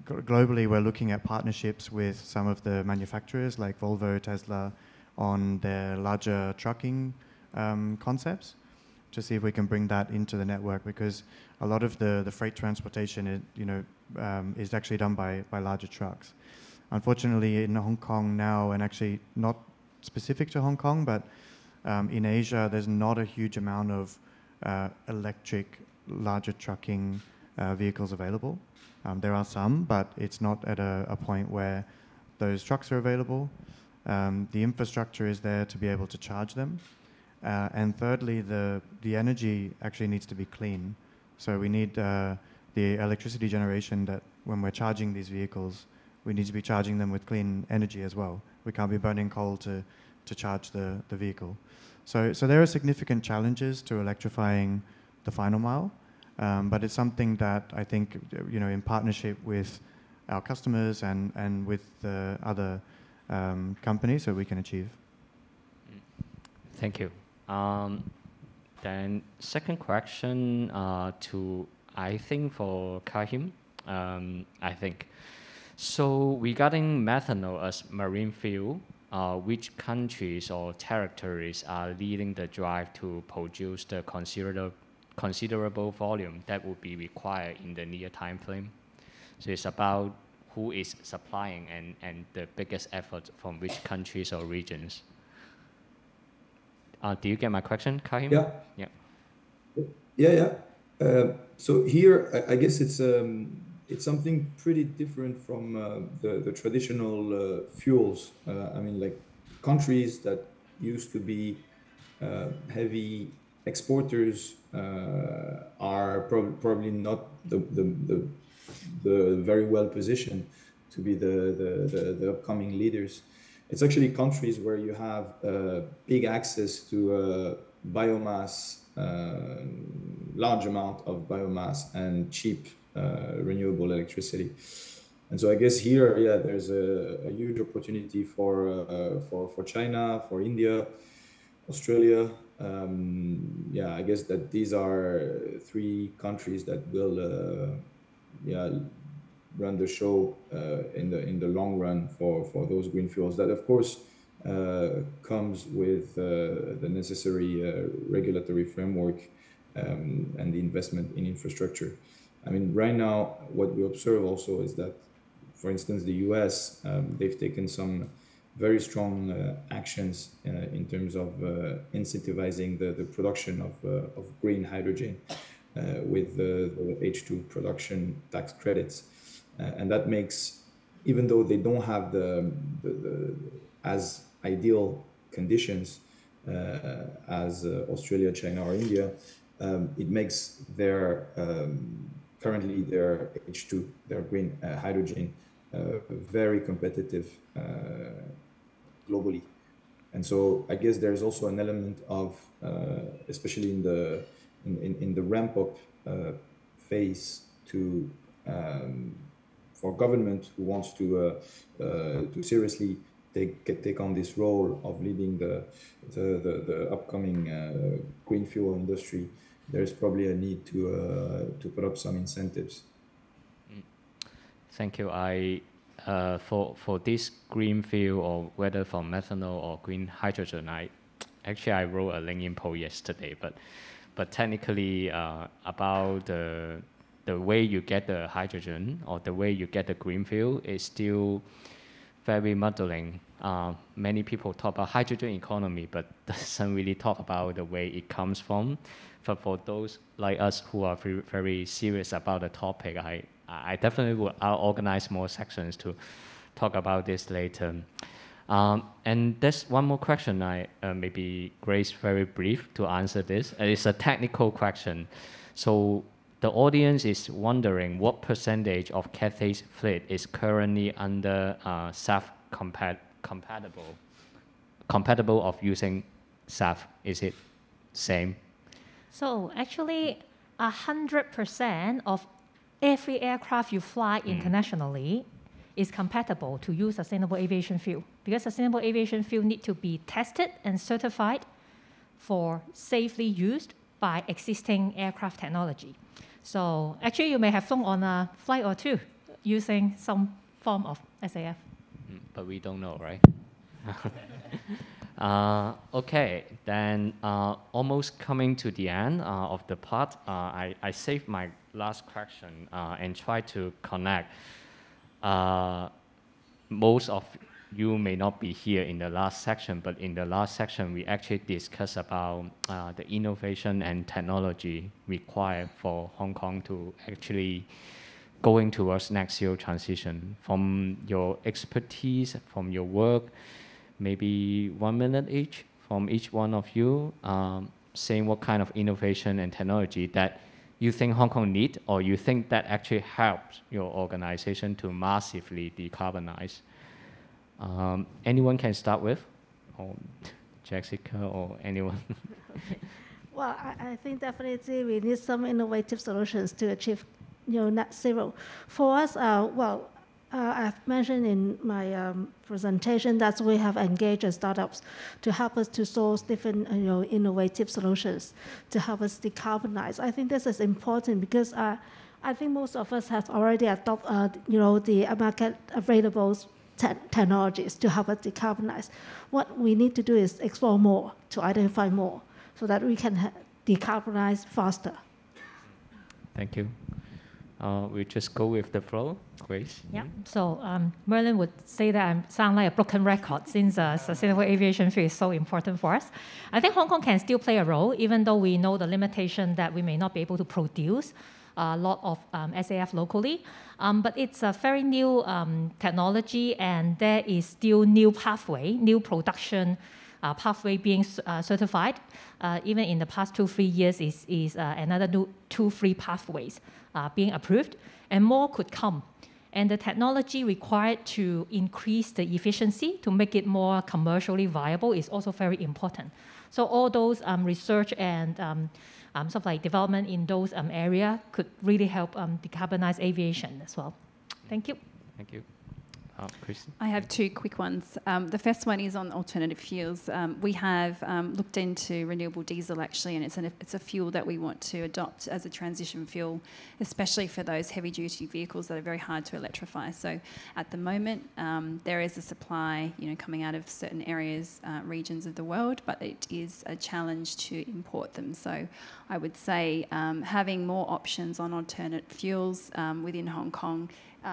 globally, we're looking at partnerships with some of the manufacturers like Volvo, Tesla, on their larger trucking concepts, to see if we can bring that into the network, because a lot of the freight transportation is actually done by larger trucks. Unfortunately, in Hong Kong now, and actually not specific to Hong Kong, but in Asia, there's not a huge amount of electric larger trucking vehicles available. There are some, but it's not at a point where those trucks are available. The infrastructure is there to be able to charge them. And thirdly, the energy actually needs to be clean. So we need the electricity generation, that when we're charging these vehicles, we need to be charging them with clean energy as well. We can't be burning coal to charge the vehicle. So there are significant challenges to electrifying the final mile. But it's something that I think, in partnership with our customers and with the other companies, that we can achieve. Thank you. Then second question I think for Kahim, I think. So regarding methanol as marine fuel, which countries or territories are leading the drive to produce the considerable volume that would be required in the near time frame? So it's about who is supplying and the biggest effort from which countries or regions. Do you get my question, Kahim? Yeah. So here, I guess it's something pretty different from the traditional fuels. Like countries that used to be heavy exporters are probably not the very well positioned to be the upcoming leaders. It's actually countries where you have big access to biomass, large amount of biomass and cheap renewable electricity. And so I guess here, there's a huge opportunity for China, for India, Australia. I guess that these are 3 countries that will run the show in the long run for those green fuels. That of course comes with the necessary regulatory framework and the investment in infrastructure. Right now, what we observe also is that, for instance, the US, they've taken some very strong actions in terms of incentivizing the production of green hydrogen with the H2 production tax credits. And that makes even though they don't have the as ideal conditions as Australia, China, or India, it makes their currently their H2, their green hydrogen, very competitive globally. And so I guess there's also an element of, especially in the ramp up phase, to for government who wants to seriously take on this role of leading the upcoming green fuel industry. There's probably a need to put up some incentives. Thank you. For this green fuel, or whether from methanol or green hydrogen, I wrote a LinkedIn post yesterday, but technically about the way you get the hydrogen or the way you get the green fuel is still very muddling. Many people talk about hydrogen economy, but doesn't really talk about the way it comes from. But for those like us who are very serious about the topic, I definitely will organize more sections to talk about this later. And there's one more question. Maybe Grace very brief to answer this. It's a technical question. So the audience is wondering what percentage of Cathay's fleet is currently under SAF compatible of using SAF. Is it same? So actually, 100% of every aircraft you fly internationally is compatible to use sustainable aviation fuel, because sustainable aviation fuel need to be tested and certified for safely used by existing aircraft technology. So actually, you may have flown on a flight or two using some form of SAF. But we don't know, right? Okay, then almost coming to the end of the part, I saved my last question and try to connect. Most of you may not be here in the last section, but in the last section, we actually discussed about the innovation and technology required for Hong Kong to actually going towards net zero transition. From your expertise, from your work, maybe 1 minute each from each one of you, saying what kind of innovation and technology that you think Hong Kong need, or you think that actually helps your organization to massively decarbonize. Anyone can start with, or Jessica, or anyone. Well, I think definitely we need some innovative solutions to achieve, net zero. For us, I've mentioned in my presentation that we have engaged startups to help us to source different, innovative solutions to help us decarbonize. I think this is important because I think most of us have already adopted, the market available technologies to help us decarbonize. What we need to do is explore more, to identify more, so that we can decarbonize faster. Thank you. We just go with the flow, Grace. Yeah. So Merlin would say that I sound like a broken record since sustainable aviation fuel is so important for us. I think Hong Kong can still play a role, even though we know the limitation that we may not be able to produce a lot of SAF locally. But it's a very new technology, and there is still new pathway, new production pathway being certified. Even in the past 2-3 years is another 2-3 pathways being approved, and more could come. And the technology required to increase the efficiency to make it more commercially viable is also very important. So all those research and sort of like development in those area could really help decarbonize aviation as well. Thank you. Thank you. Christy? I have two quick ones. The first one is on alternative fuels. We have looked into renewable diesel actually, and it's a fuel that we want to adopt as a transition fuel, especially for those heavy-duty vehicles that are very hard to electrify. So at the moment, there is a supply, coming out of certain areas, regions of the world, but it is a challenge to import them. So I would say having more options on alternate fuels within Hong Kong,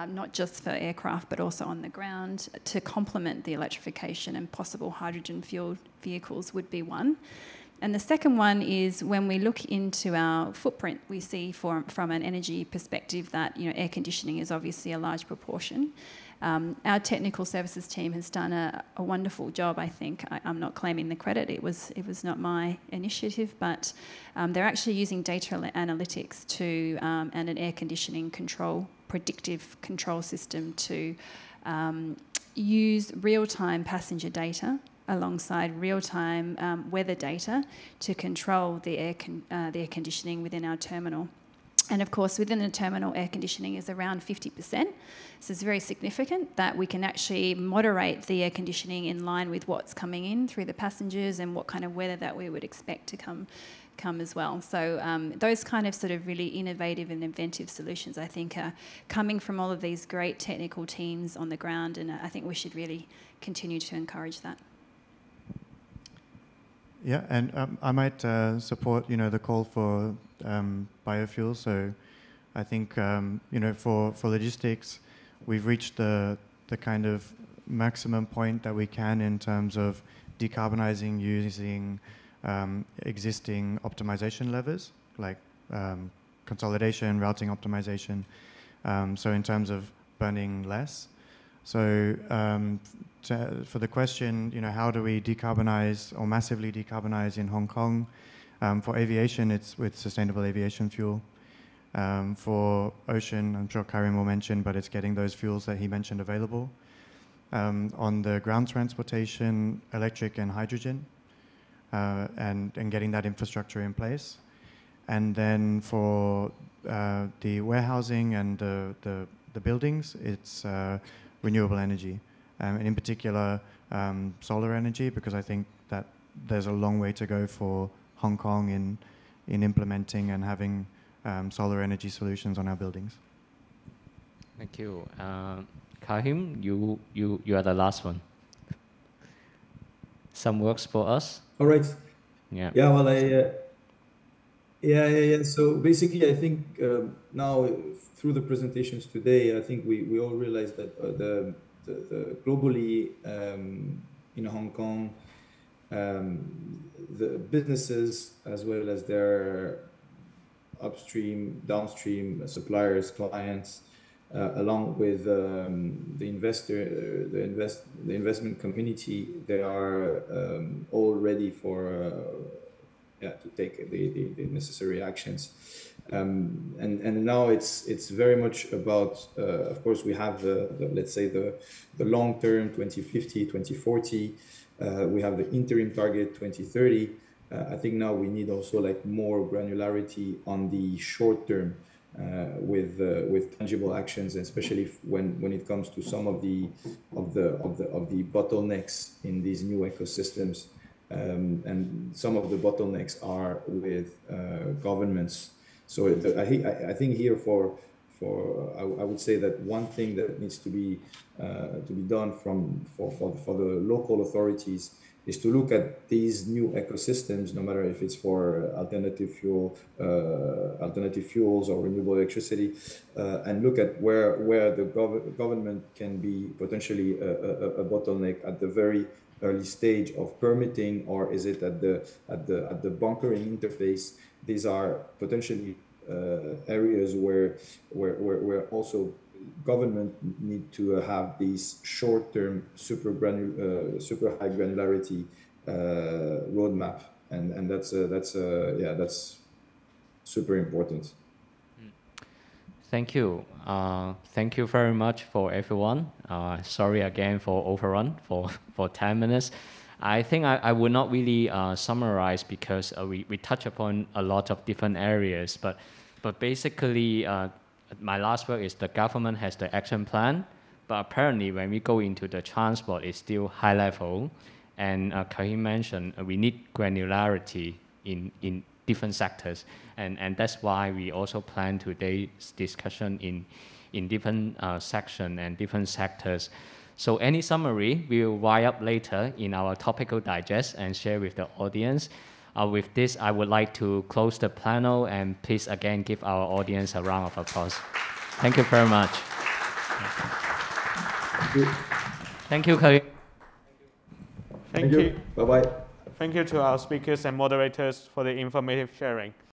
not just for aircraft, but also on the ground, to complement the electrification and possible hydrogen-fueled vehicles would be one. And the second one is when we look into our footprint, we see from an energy perspective that air conditioning is obviously a large proportion. Our technical services team has done a wonderful job, I think. I'm not claiming the credit. It was not my initiative, but they're actually using data analytics to and an air conditioning predictive control system to use real-time passenger data alongside real-time weather data to control the air conditioning within our terminal. And of course, within the terminal, air conditioning is around 50%. So it's very significant that we can actually moderate the air conditioning in line with what's coming in through the passengers and what kind of weather that we would expect to come as well. So those kind of sort of really innovative and inventive solutions, I think, are coming from all of these great technical teams on the ground, and I think we should really continue to encourage that. Yeah, and I might support, the call for biofuels. So I think, for logistics, we've reached the kind of maximum point that we can in terms of decarbonizing using existing optimization levers, like consolidation, routing optimization. So in terms of burning less. So for the question, how do we decarbonize or massively decarbonize in Hong Kong? For aviation, it's with sustainable aviation fuel. For ocean, I'm sure Karim will mention, but it's getting those fuels that he mentioned available. On the ground transportation, electric and hydrogen, and getting that infrastructure in place. And then for the warehousing and the buildings, it's renewable energy, and in particular solar energy, because I think that there's a long way to go for Hong Kong in implementing and having solar energy solutions on our buildings. Thank you. Kahim, you are the last one. Some works for us? All right. Yeah. Yeah, well, yeah. So basically, I think now through the presentations today, I think we all realize that the globally in Hong Kong, the businesses as well as their upstream, downstream suppliers, clients, along with the investment community, they are all ready for to take the necessary actions. And now it's very much about, of course, we have let's say the long term 2050, 2040. We have the interim target 2030. I think now we need also like more granularity on the short term with tangible actions, and especially when it comes to some of the bottlenecks in these new ecosystems. And some of the bottlenecks are with governments. So I think here I would say that one thing that needs to be done for the local authorities is to look at these new ecosystems, no matter if it's for alternative fuels or renewable electricity, and look at where the government can be potentially a bottleneck at the very early stage of permitting, or is it at the bunkering interface? These are potentially areas where also government need to have these short-term super high granularity roadmap, and that's super important. Thank you. Thank you very much for everyone. Sorry again for overrun for 10 minutes. I think I would not really summarize, because we touch upon a lot of different areas, but basically my last word is the government has the action plan, but apparently when we go into the transport, it's still high level. And Kahim mentioned we need granularity in different sectors, and that's why we also plan today's discussion in different sections and different sectors. So any summary we will write up later in our topical digest and share with the audience. With this, I would like to close the panel, and please again give our audience a round of applause. Thank you very much. Thank you, Kahim. Thank you. Bye-bye. Thank you to our speakers and moderators for the informative sharing.